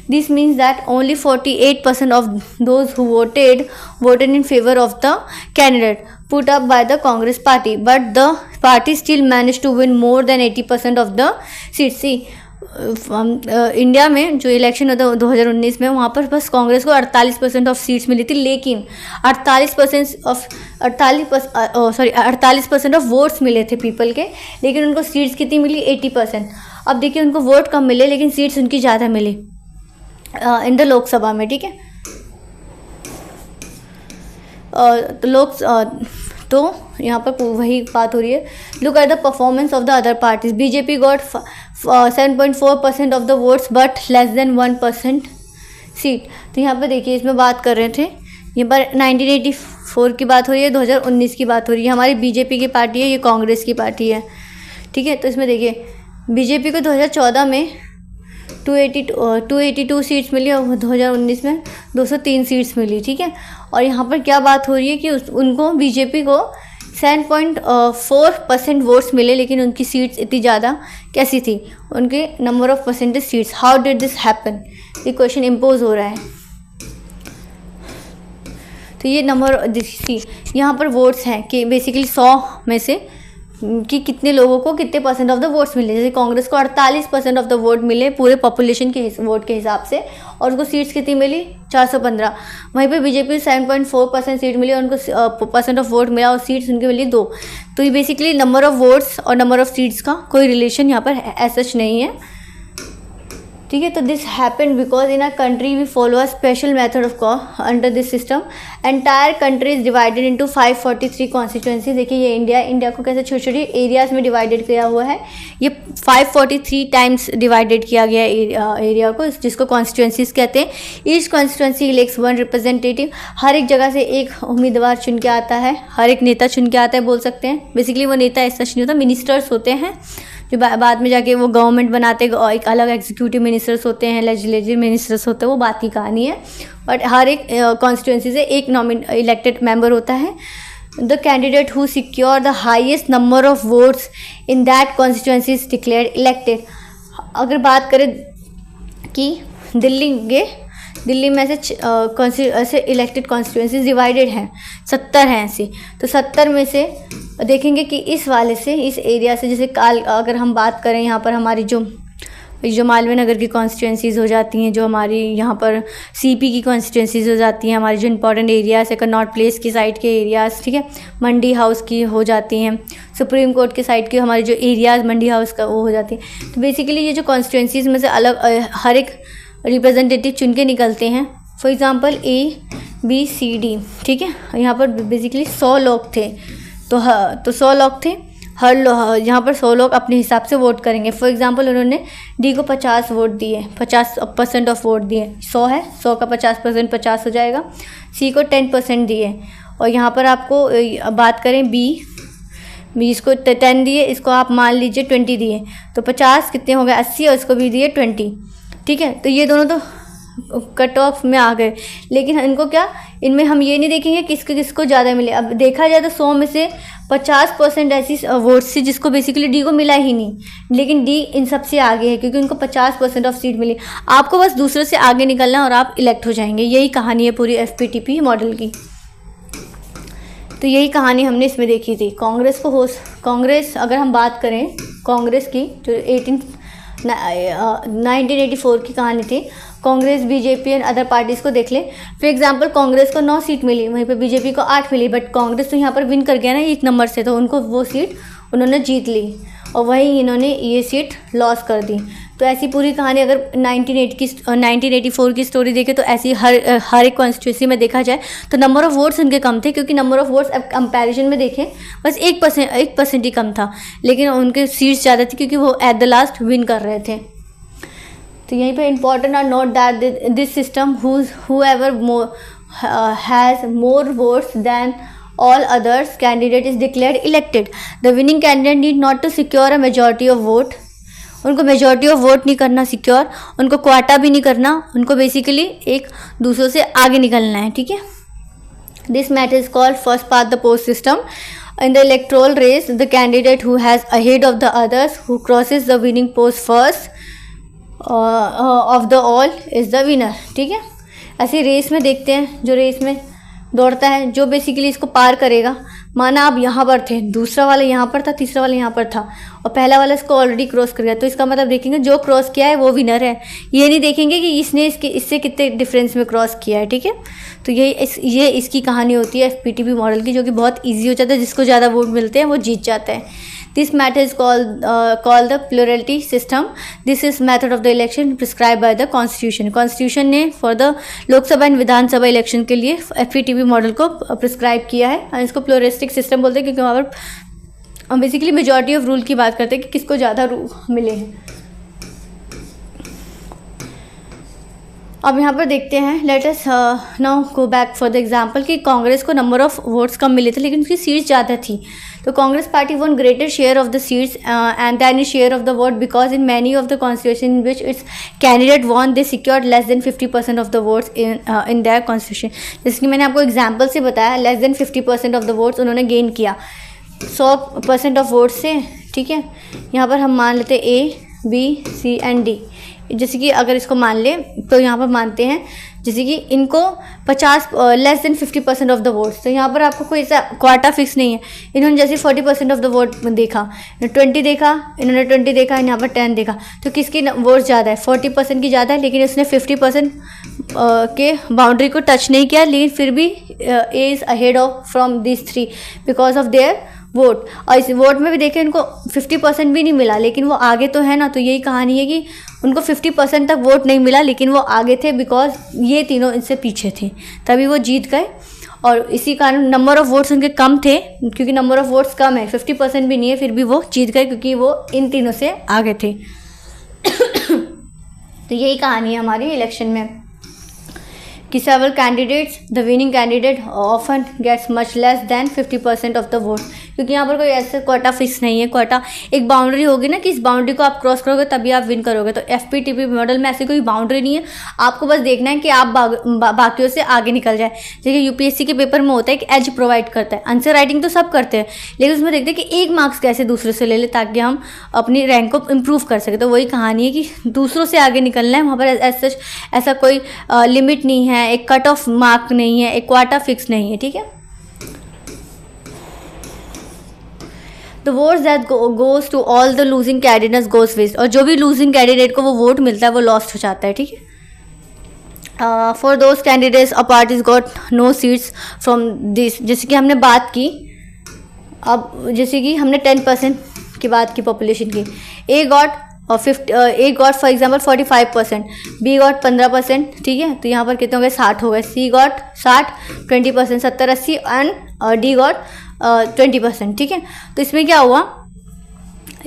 Speaker 1: This means that only 48% of those who voted in favour of the candidate put up by the Congress party, but the party still manage to win more than 80% of the seats. See India में जो election होता है 2019 में, वहाँ पर बस कांग्रेस को 48% of seats मिली थी, लेकिन 48% ऑफ वोट्स मिले थे पीपल के, लेकिन उनको सीट्स कितनी मिली? 80%। अब देखिए उनको वोट कम मिले लेकिन सीट्स उनकी ज़्यादा मिली इन द लोकसभा में, ठीक है। तो यहाँ पर वही बात हो रही है। Look at the performance of the other parties. BJP got 7.4% of the votes but less than 1% seat. तो यहाँ पर देखिए, इसमें बात कर रहे थे, यहाँ पर 1984 की बात हो रही है, 2019 की बात हो रही है। हमारी बीजेपी की पार्टी है, ये कांग्रेस की पार्टी है, ठीक है। तो इसमें देखिए बीजेपी को 2014 में 282 सीट्स मिली और 2019 में 203 सीट्स मिली, ठीक है। और यहाँ पर क्या बात हो रही है कि उनको बीजेपी को 7.4% वोट्स मिले, लेकिन उनकी सीट्स इतनी ज़्यादा कैसी थी? उनके number of percentage seats. How did this happen? ये क्वेश्चन इम्पोज हो रहा है। तो ये नंबर सी यहाँ पर वोट्स हैं कि बेसिकली 100 में से कि कितने लोगों को कितने परसेंट ऑफ द वोट्स मिले। जैसे कांग्रेस को 48% ऑफ द वोट मिले पूरे पॉपुलेशन के वोट के हिसाब से, और उसको सीट्स कितनी मिली? 415। वहीं पे बीजेपी 7.4% सीट मिली और उनको परसेंट ऑफ वोट मिला और सीट्स उनकी मिली 2। तो ये बेसिकली नंबर ऑफ वोट्स और नंबर ऑफ सीट्स का कोई रिलेशन यहाँ पर एज सच नहीं है, ठीक है। तो this happened because in a country we follow a special method of under this system. Entire country is divided into 543 constituencies. देखिए ये इंडिया को कैसे छोटे छोटे एरियाज में डिवाइडेड किया हुआ है। ये 543 टाइम्स डिवाइडेड किया गया एरिया को, जिसको कॉन्स्टिट्यूंसीज कहते हैं। Each constituency elects 1 representative. हर एक जगह से एक उम्मीदवार चुन के आता है, हर एक नेता चुन के आता है, बोल सकते हैं। बेसिकली वो नेता ऐसा नहीं होता, मिनिस्टर्स होते हैं जो बाद में जाके वो गवर्नमेंट बनाते हैं। एक अलग एग्जीक्यूटिव मिनिस्टर्स होते हैं, लेजिस्लेटिव मिनिस्टर्स होते हैं, वो बात की कहानी है। बट हर एक कॉन्स्टिट्यूंसी से एक इलेक्टेड मेंबर होता है। The candidate who secure the highest number of votes in that constituency is declared elected. अगर बात करें कि दिल्ली में ऐसे इलेक्टेड कॉन्स्टिट्यूंसीज डिवाइडेड हैं, 70 हैं ऐसे। तो 70 में से देखेंगे कि इस वाले से, इस एरिया से, जैसे अगर हम बात करें यहाँ पर हमारी जो मालवीय नगर की कॉन्स्टिट्यूंसीज हो जाती हैं, जो हमारी यहाँ पर सीपी की कॉन्स्टिट्यूंसीज हो जाती हैं, हमारी जो इंपॉर्टेंट एरियाज़ है कनॉट प्लेस की साइड के एरियाज़, ठीक है, मंडी हाउस की हो जाती हैं, सुप्रीम कोर्ट के साइड की हमारी जो एरियाज़ मंडी हाउस का वो हो जाती है। तो बेसिकली ये जो कॉन्स्टिट्यूंसीज में से अलग हर एक रिप्रेजेंटेटिव चुन के निकलते हैं। फॉर एग्ज़ाम्पल ABCD, ठीक है। यहाँ पर बेसिकली 100 लोग थे, तो 100 लोग थे, यहाँ पर 100 लोग अपने हिसाब से वोट करेंगे। फॉर एग्जांपल उन्होंने डी को 50 वोट दिए, 50% ऑफ वोट दिए, 100 है, 100 का 50% 50 हो जाएगा। सी को 10% दिए, और यहाँ पर आपको बात करें बी इसको 10 दिए, इसको आप मान लीजिए 20 दिए, तो 50 कितने हो गए? 80, और इसको भी दिए 20, ठीक है। तो ये दोनों तो कट ऑफ में आ गए, लेकिन इनको क्या, इनमें हम ये नहीं देखेंगे किसको ज़्यादा मिले। अब देखा जाए तो 100 में से 50% ऐसी वोट्स थी जिसको बेसिकली डी को मिला ही नहीं, लेकिन डी इन सबसे आगे है क्योंकि उनको 50% ऑफ सीट मिली। आपको बस दूसरे से आगे निकलना और आप इलेक्ट हो जाएंगे। यही कहानी है पूरी FPTP मॉडल की। तो यही कहानी हमने इसमें देखी थी। कांग्रेस अगर हम बात करें कांग्रेस की, जो 1984 की कहानी थी, Congress, BJP and other parties को देख ले। फॉर एग्जांपल कांग्रेस को 9 सीट मिली, वहीं पे बीजेपी को 8 मिली, बट कांग्रेस तो यहाँ पर विन कर गया ना 1 नंबर से, तो उनको वो सीट उन्होंने जीत ली, और वहीं इन्होंने ये सीट लॉस कर दी। तो ऐसी पूरी कहानी अगर 1984 की स्टोरी देखें तो ऐसी हर एक कॉन्स्टिट्यूंसी में देखा जाए तो नंबर ऑफ़ वोट्स उनके कम थे, क्योंकि नंबर ऑफ़ वोट्स अब कंपैरिजन में देखें बस 1% ही कम था, लेकिन उनके सीट्स ज़्यादा थी क्योंकि वो एट द लास्ट विन कर रहे थे। तो यहीं पे important are note that this system whoever has more votes than all others candidate is declared elected. The winning candidate need not to secure a majority of vote. उनको majority of vote नहीं करना secure, उनको quota भी नहीं करना, उनको basically एक दूसरों से आगे निकलना है, ठीक है. This matter is called first past the post system. In the electoral race, the candidate who has ahead of the others, who crosses the winning post first of the all is the winner. ठीक है. ऐसे race में देखते हैं, जो race में दौड़ता है, जो बेसिकली इसको पार करेगा. माना आप यहाँ पर थे, दूसरा वाला यहाँ पर था, तीसरा वाला यहाँ पर था और पहला वाला इसको ऑलरेडी क्रॉस कर गया, तो इसका मतलब देखेंगे जो क्रॉस किया है वो विनर है. ये नहीं देखेंगे कि इसने इससे कितने डिफरेंस में क्रॉस किया है, ठीक है. तो ये इसकी कहानी होती है FPTP मॉडल की, जो कि बहुत ईजी हो जाता है. जिसको ज़्यादा वोट मिलते हैं वो जीत जाता है. This method is called the plurality system. This is method of the election prescribe by the constitution. Constitution ने for the Lok Sabha and Vidhan Sabha election के लिए FPTP मॉडल को प्रिस्क्राइब किया है. और इसको प्लूरलिस्टिक सिस्टम बोलते हैं, क्योंकि वहाँ पर बेसिकली मेजॉरिटी ऑफ रूल की बात करते हैं कि किसको ज़्यादा रूल मिले हैं. अब यहाँ पर देखते हैं, let us now go back for the example कि कांग्रेस को नंबर ऑफ वोट्स कम मिले थे लेकिन उसकी सीट्स ज़्यादा थी. तो Congress party won greater share of the seats and than is share of the vote because in many of the constitution in which its candidate won they secured less than 50% of the votes in their constitution. जैसे कि मैंने आपको example से बताया, less than 50% of the votes उन्होंने gain किया 100% of votes से, ठीक है. यहाँ पर हम मान लेते A, B, C and D. जैसे कि अगर इसको मान ले तो यहाँ पर मानते हैं जैसे कि इनको 50 less than 50% of the votes. तो यहाँ पर आपको कोई ऐसा क्वाटा फिक्स नहीं है. इन्होंने जैसे 40% ऑफ द वोट देखा, 20 देखा, इन्होंने 20 देखा, यहाँ पर 10 देखा, तो किसकी वोट ज़्यादा है? 40% की ज़्यादा है, लेकिन उसने 50% के बाउंड्री को टच नहीं किया, लेकिन फिर भी A is ahead of from this 3 because of their vote. और इस वोट में भी देखें इनको 50% भी नहीं मिला, लेकिन वो आगे तो है ना. तो यही कहानी है कि उनको 50% तक वोट नहीं मिला, लेकिन वो आगे थे बिकॉज ये तीनों इनसे पीछे थे, तभी वो जीत गए. और इसी कारण नंबर ऑफ़ वोट्स उनके कम थे, क्योंकि नंबर ऑफ़ वोट्स कम है, 50% भी नहीं है, फिर भी वो जीत गए क्योंकि वो इन तीनों से आगे थे. तो यही कहानी है हमारी इलेक्शन में कि several candidates, the winning candidate often gets much less than 50% of the vote. क्योंकि यहाँ पर कोई ऐसा क्वाटा फिक्स नहीं है. क्वाटा एक बाउंड्री होगी ना कि इस बाउंड्री को आप क्रॉस करोगे तभी आप विन करोगे. तो FPTP मॉडल में ऐसी कोई बाउंड्री नहीं है. आपको बस देखना है कि आप बाकियों से आगे निकल जाए. जैसे UPSC के पेपर में होता है कि एज प्रोवाइड करता है. आंसर राइटिंग तो सब करते हैं, लेकिन उसमें देखते हैं कि एक मार्क्स कैसे दूसरे से ले ले ताकि हम अपनी रैंक को इम्प्रूव कर सकें. तो वही कहानी है कि दूसरों से आगे निकलना है. वहाँ पर ऐसा कोई लिमिट नहीं है, एक कट ऑफ मार्क नहीं है, एक क्वाटा फिक्स नहीं है, ठीक है. The votes that goes to all the losing candidates goes waste. और जो भी losing candidate को वो वोट मिलता है वो लॉस्ट हो जाता है, ठीक है. For those candidates a party got no seats from this. जैसे कि हमने बात की, अब जैसे कि हमने 10% की बात की पॉपुलेशन की. A got for example 45%, B got 15%, ठीक है. तो यहाँ पर कितने हो गए? 60 हो गए. C got 60, 20%, 70-80 and D got 20%, ठीक है. तो इसमें क्या हुआ?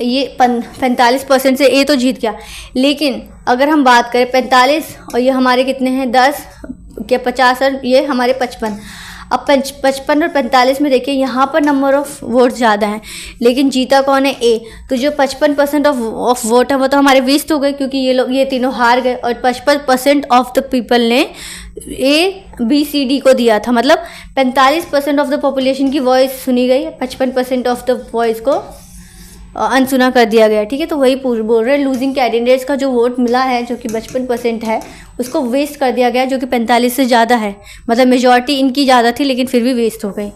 Speaker 1: ये 45% से A तो जीत गया, लेकिन अगर हम बात करें 45 और ये हमारे कितने हैं? 10 क्या 50 और ये हमारे 55. अब 55 और 45 में देखिए यहाँ पर नंबर ऑफ़ वोट ज़्यादा हैं, लेकिन जीता कौन है? A. तो जो 55% ऑफ वोट है वो तो हमारे वेस्ट हो गए, क्योंकि ये तीनों हार गए. और 55% ऑफ द पीपल ने A, B, C, D को दिया था. मतलब 45% ऑफ द पॉपुलेशन की वॉइस सुनी गई, 55% ऑफ द वॉइस को अनसुना कर दिया गया, ठीक है. तो वही बोल रहे हैं, लूजिंग कैंडिडेट्स का जो वोट मिला है जो कि 55% है उसको वेस्ट कर दिया गया, जो कि 45 से ज़्यादा है. मतलब मेजॉरिटी इनकी ज़्यादा थी लेकिन फिर भी वेस्ट हो गई.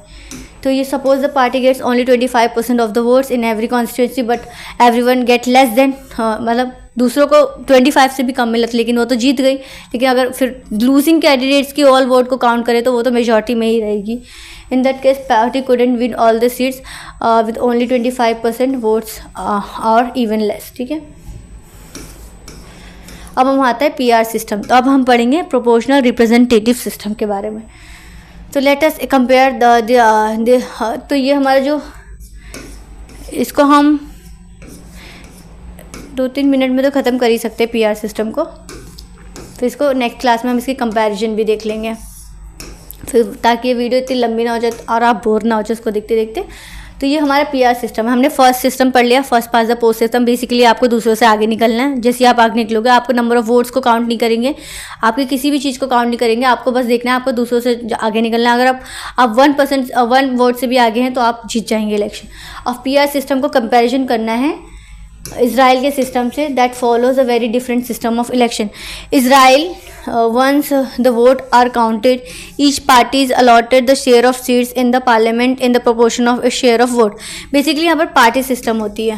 Speaker 1: तो ये suppose the party gets only 25% of the votes in every constituency but everyone get less than, मतलब दूसरों को 25 से भी कम मिला था लेकिन वो तो जीत गई. लेकिन अगर फिर लूजिंग कैंडिडेट्स की ऑल वोट को काउंट करें तो वो तो मेजॉरिटी में ही रहेगी. In that case party couldn't win all the seats with only 25% votes और इवन लेस, ठीक है. अब हम आता है PR सिस्टम. तो अब हम पढ़ेंगे प्रोपोर्शनल रिप्रेजेंटेटिव सिस्टम के बारे में. तो लेट अस कंपेयर तो ये हमारा जो इसको हम 2-3 मिनट में तो ख़त्म कर ही सकते हैं पीआर सिस्टम को। फिर इसको नेक्स्ट क्लास में हम इसकी कंपैरिजन भी देख लेंगे, फिर ताकि ये वीडियो इतनी लंबी ना हो जाए और आप बोर ना हो जाए उसको देखते देखते। तो ये हमारा पीआर सिस्टम है। हमने फर्स्ट सिस्टम पढ़ लिया, first past the post system. Basically आपको दूसरों से आगे निकलना है। जैसे आप आगे निकलोगे, आपको नंबर ऑफ वोट्स को काउंट नहीं करेंगे, आपकी किसी भी चीज़ को काउंट नहीं करेंगे, आपको बस देखना है आपको दूसरों से आगे निकलना है। अगर आप 1 वोट से भी आगे हैं तो आप जीत जाएंगे इलेक्शन। अब पीआर सिस्टम को कंपेरिजन करना है इज़राइल के सिस्टम से, that follows a very different system of election. Israel once the vote are counted, each party is allotted the share of seats in the parliament in the proportion of a share of vote। Basically यहाँ पर party system होती है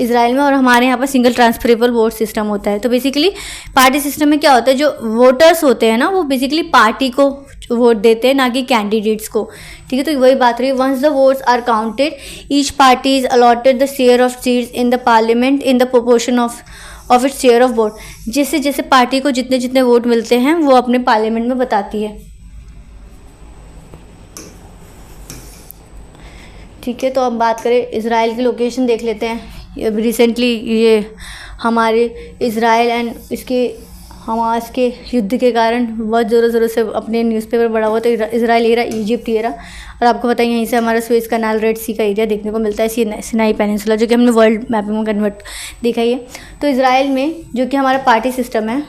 Speaker 1: Israel में, और हमारे यहाँ पर single transferable vote system होता है। तो बेसिकली पार्टी सिस्टम में क्या होता है, जो वोटर्स होते हैं ना वो बेसिकली पार्टी को वोट देते हैं, ना कि कैंडिडेट्स को। ठीक है, तो वही बात रही। Once the votes are counted, each party is allotted the share of seats in the parliament in the proportion of its share of vote. जैसे जैसे पार्टी को जितने जितने वोट मिलते हैं वो अपने पार्लियामेंट में बताती है। ठीक है, तो अब बात करें इज़राइल की लोकेशन देख लेते हैं। रिसेंटली ये हमारे इज़राइल एंड इसके हमास के युद्ध के कारण बहुत ज़ोरों से अपने न्यूज़पेपर बढ़ा हुआ। तो इज़राइल एरा, इजिप्ट एरा, और आपको पता है यहीं से हमारा सुएज़ कनाल, रेड सी का एरिया देखने को मिलता है, सिनाई पेनिनसुला, जो कि हमने वर्ल्ड मैपिंग में कन्वर्ट देखा ही है। तो इज़राइल में जो कि हमारा पार्टी सिस्टम है,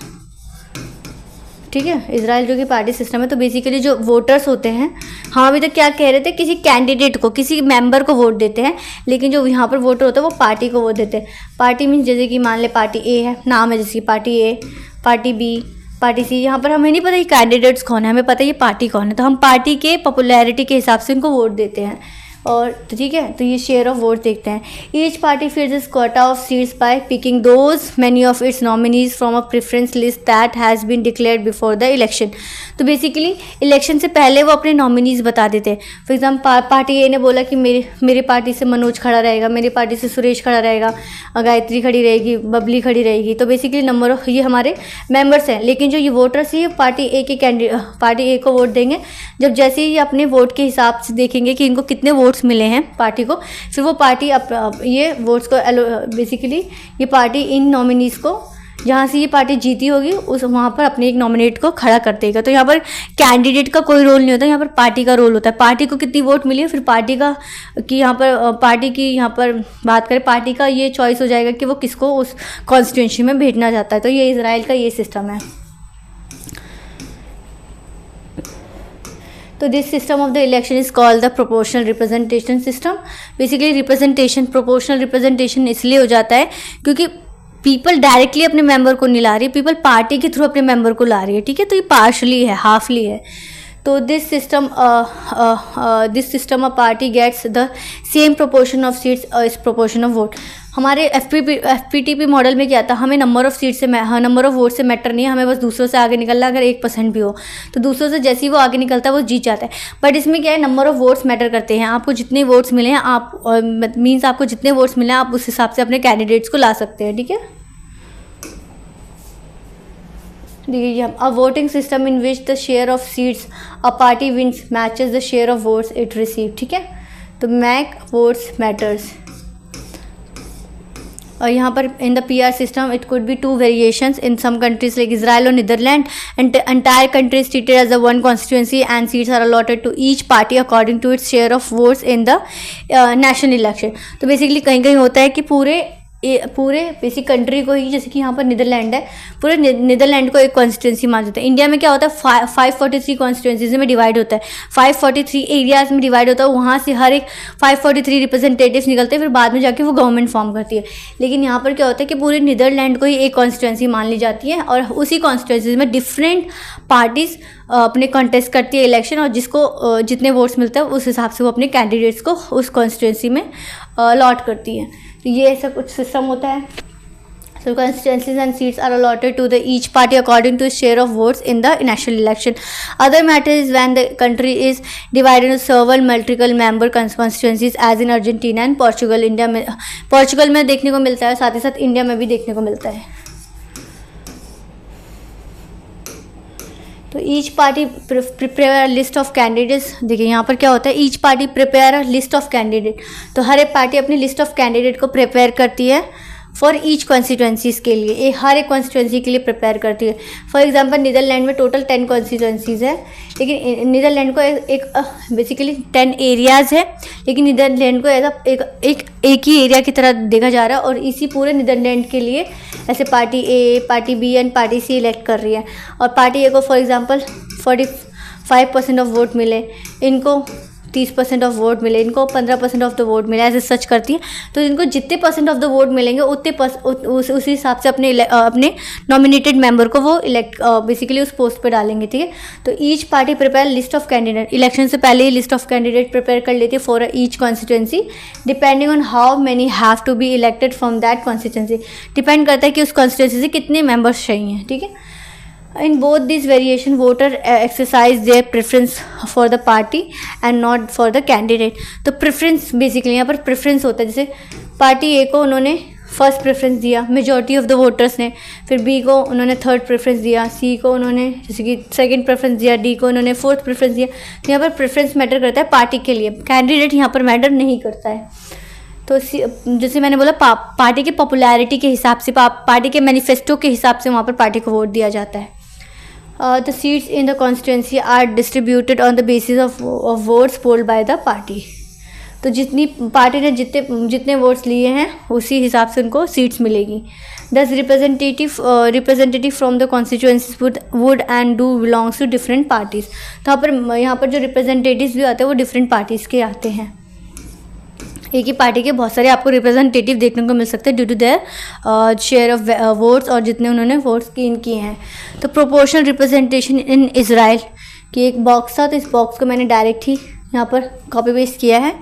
Speaker 1: ठीक है, इज़राइल जो कि पार्टी सिस्टम है, तो बेसिकली जो वोटर्स होते हैं, हम अभी तक क्या कह रहे थे, किसी कैंडिडेट को, किसी मेंबर को वोट देते हैं, लेकिन जो यहाँ पर वोटर होता है वो पार्टी को वोट देते हैं। पार्टी मीन्स जैसे कि मान ले पार्टी ए है, नाम है जैसे party A, party B, party सी। यहाँ पर हमें नहीं पता ये कैंडिडेट्स कौन है, हमें पता है ये पार्टी कौन है, तो हम पार्टी के पॉपुलैरिटी के हिसाब से इनको वोट देते हैं। और तो ठीक है, तो ये शेयर ऑफ वोट देखते हैं। Each party fills its quota of seats by picking those many of its nominees from a preference list that has been declared before the election. तो बेसिकली इलेक्शन से पहले वो अपने नॉमिनीज बता देते हैं। फॉर एग्जाम्पल पार्टी ए ने बोला कि मेरी पार्टी से मनोज खड़ा रहेगा, मेरी पार्टी से सुरेश खड़ा रहेगा, गायत्री खड़ी रहेगी, बबली खड़ी रहेगी। तो बेसिकली नंबर ऑफ ये हमारे मेंबर्स हैं, लेकिन जो ये वोटर्स ये पार्टी ए को वोट देंगे। जब जैसे ही अपने वोट के हिसाब से देखेंगे कि इनको कितने वोट्स मिले हैं पार्टी को, फिर वो पार्टी ये वोट्स को बेसिकली ये पार्टी इन नॉमिनीज़ को, जहाँ से ये पार्टी जीती होगी उस वहाँ पर अपने एक नॉमिनेट को खड़ा कर देगा। तो यहाँ पर कैंडिडेट का कोई रोल नहीं होता, यहाँ पर पार्टी का रोल होता है। पार्टी को कितनी वोट मिली है, फिर पार्टी का कि यहाँ पर पार्टी की यहाँ पर बात करें, पार्टी का ये चॉइस हो जाएगा कि वो किसको उस कॉन्स्टिट्यूंसी में भेजना चाहता है। तो ये इज़राइल का ये सिस्टम है। तो this system of the election is called the proportional representation system. Basically proportional representation इसलिए हो जाता है क्योंकि पीपल डायरेक्टली अपने मेंबर को नहीं ला रही है, पीपल पार्टी के थ्रू अपने मेंबर को ला रही है। ठीक है, तो ये पार्शली है, हाफली है। तो this system a party gets the same proportion of seats is proportion of vote. हमारे FPTP मॉडल में क्या था, हमें नंबर ऑफ वोट से मैटर नहीं है, हमें बस दूसरों से आगे निकलना। अगर 1% भी हो तो दूसरों से जैसे ही वो आगे निकलता है वो जीत जाता है। बट इसमें क्या है, नंबर ऑफ वोट्स मैटर करते हैं। आपको जितने वोट्स मिले हैं आपको जितने वोट्स मिले हैं आप उस हिसाब से अपने कैंडिडेट्स को ला सकते हैं। ठीक है, देखिए a voting system in which the share of seats a party wins matches the share of votes it receive. ठीक है, तो मैक वोट्स मैटर्स। और यहाँ पर in the PR system it could be 2 variations in some countries like Israel और Netherland and entire country is treated as a one constituency and seats are allotted to each party according to its share of votes in the national election. तो basically कहीं कहीं होता है कि पूरे basic country को ही, जैसे कि यहाँ पर नीदरलैंड है, पूरे नीदरलैंड को एक कॉन्स्टिट्यूंसी मान जाता है। इंडिया में क्या होता है 543 कॉन्स्टिट्यूंसीज में डिवाइड होता है, 543 एरियाज में डिवाइड होता है। वहाँ से हर एक 543 रिप्रेजेंटेटिव्स निकलते हैं, फिर बाद में जाके वो गवर्नमेंट फॉर्म करती है। लेकिन यहाँ पर क्या होता है कि पूरे नीदरलैंड को ही एक कॉन्स्टिट्यूंसी मान ली जाती है और उसी कॉन्स्टिट्यूंसी में डिफरेंट पार्टीज अपने कॉन्टेस्ट करती है इलेक्शन, और जिसको जितने वोट्स मिलते हैं उस हिसाब से वो अपने कैंडिडेट्स को उस कॉन्स्टिट्यूंसी में अलॉट करती है। तो ये ऐसा कुछ सिस्टम होता है। So constituencies and seats are allotted to the each party according to its share of votes in the national election. Other matter is when the country is divided into several multiple member constituencies as in Argentina and Portugal. Portugal में देखने को मिलता है, साथ ही साथ India में भी देखने को मिलता है। तो each party prepare list of candidates. देखिए यहाँ पर क्या होता है, each party prepare list of candidate. तो हर एक पार्टी अपनी लिस्ट ऑफ कैंडिडेट को प्रिपेयर करती है फॉर ईच कॉन्स्टिट्यूंसीज़ के लिए, हर एक कॉन्स्टिट्यूंसी के लिए प्रिपेयर करती है। फॉर एग्जांपल नीदरलैंड में टोटल 10 कॉन्स्टिट्यूंसीज़ है, लेकिन नीदरलैंड को एक बेसिकली 10 एरियाज़ है, लेकिन नीदरलैंड को ऐसा एक ही एरिया की तरह देखा जा रहा है, और इसी पूरे नीदरलैंड के लिए ऐसे party A, party B and party C elect कर रही है। और पार्टी ए को फॉर एग्जांपल 45% ऑफ वोट मिले, इनको 30% ऑफ वोट मिले, इनको 15% ऑफ द वोट मिले, ऐसे सच करती है। तो इनको जितने परसेंट ऑफ द वोट मिलेंगे उतने उसी हिसाब से अपने नॉमिनेटेड मेंबर को वो इलेक्ट बेसिकली उस पोस्ट पे डालेंगे, ठीक है। तो each party prepare list of candidate, election से पहले ही लिस्ट ऑफ कैंडिडेट प्रिपेयर कर लेती है for each constituency, depending on how many have to be elected from that constituency. Depend करता है कि उस कॉन्स्टिट्यूंसी से कितने मेंबर्स चाहिए, ठीक है। In both these variation, voter exercise their preference for the party and not for the candidate. तो preference basically यहाँ पर preference होता है, जैसे पार्टी ए को उन्होंने फर्स्ट प्रेफरेंस दिया मेजॉरिटी ऑफ द वोटर्स ने, फिर बी को उन्होंने थर्ड प्रेफरेंस दिया, सी को उन्होंने जैसे कि सेकंड प्रेफरेंस दिया, डी को उन्होंने फोर्थ प्रेफरेंस दिया। तो यहाँ पर प्रेफरेंस मैटर करता है पार्टी के लिए, कैंडिडेट यहाँ पर मैटर नहीं करता है। तो जैसे मैंने बोला पार्टी की पॉपुलैरिटी के हिसाब से, पार्टी के मैनिफेस्टो के हिसाब से वहाँ पर पार्टी को वोट दिया जाता है। The seats in the constituency are distributed on the basis of votes polled by the party. तो जितनी पार्टी ने जितने वोट्स लिए हैं उसी हिसाब से उनको सीट्स मिलेगी। Thus representative from the constituencies would and do belongs to different parties. तो यहाँ पर जो रिप्रेजेंटेटिव्स भी आते हैं वो डिफरेंट पार्टीज़ के आते हैं। एक ही पार्टी के बहुत सारे आपको रिप्रेजेंटेटिव देखने को मिल सकते हैं due to their share of votes, और जितने उन्होंने वोट्स गेन किए हैं। तो प्रोपोर्शनल रिप्रेजेंटेशन इन इज़राइल की एक बॉक्स था, तो इस बॉक्स को मैंने डायरेक्ट ही यहाँ पर कॉपी पेस्ट किया है।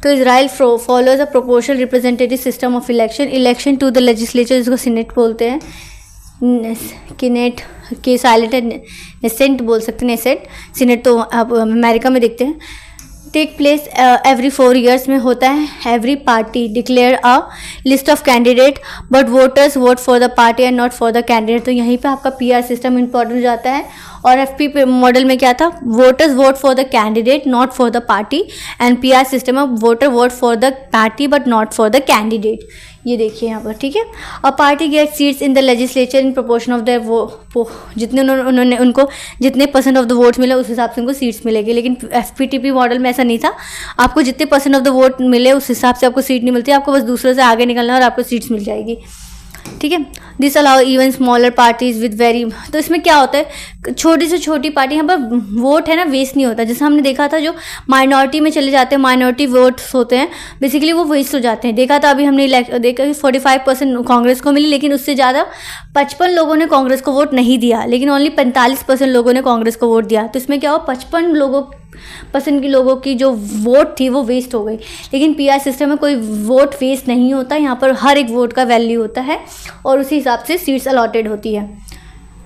Speaker 1: तो Israel follows a proportional representative system of election to the legislature, जिसको सीनेट बोलते हैं, किनेट के साइलेंट नेसेंट बोल सकते हैं, नेसेंट सीनेट तो आप अमेरिका में देखते हैं। टेक प्लेस एवरी 4 years में होता है। Every party declare a list of candidate but voters vote for the party and not for the candidate. तो यहीं पे आपका PR सिस्टम इंपॉर्टेंट हो जाता है। और FP मॉडल में क्या था, voters vote for the candidate not for the party, and PR system में voter vote for the party but not for the candidate. ये देखिए यहाँ पर, ठीक है। A party get seats in the legislature in proportion of the जितने उन्होंने उनको जितने % ऑफ द वोट मिले उस हिसाब से उनको सीट्स मिलेगी। लेकिन FPTP मॉडल में ऐसा नहीं था, आपको जितने % ऑफ द वोट मिले उस हिसाब से आपको सीट नहीं मिलती, आपको बस दूसरे से आगे निकलना है और आपको सीट्स मिल जाएगी, ठीक है। This allow even smaller parties with very, तो इसमें क्या होता है, छोटी से छोटी पार्टी, यहाँ पर वोट है ना वेस्ट नहीं होता। जैसे हमने देखा था जो माइनॉरिटी में चले जाते हैं, माइनॉरिटी वोट्स होते हैं, बेसिकली वो वेस्ट हो जाते हैं। देखा था अभी हमने देखा कि 45% कांग्रेस को मिली, लेकिन उससे ज़्यादा 55 लोगों ने कांग्रेस को वोट नहीं दिया, लेकिन ओनली 45% लोगों ने कांग्रेस को वोट दिया। तो इसमें क्या हुआ, 55% की लोगों की जो वोट थी वो वेस्ट हो गई। लेकिन PR सिस्टम में कोई वोट वेस्ट नहीं होता, यहाँ पर हर एक वोट का वैल्यू होता है और उसी हिसाब से सीट्स अलॉटेड होती है।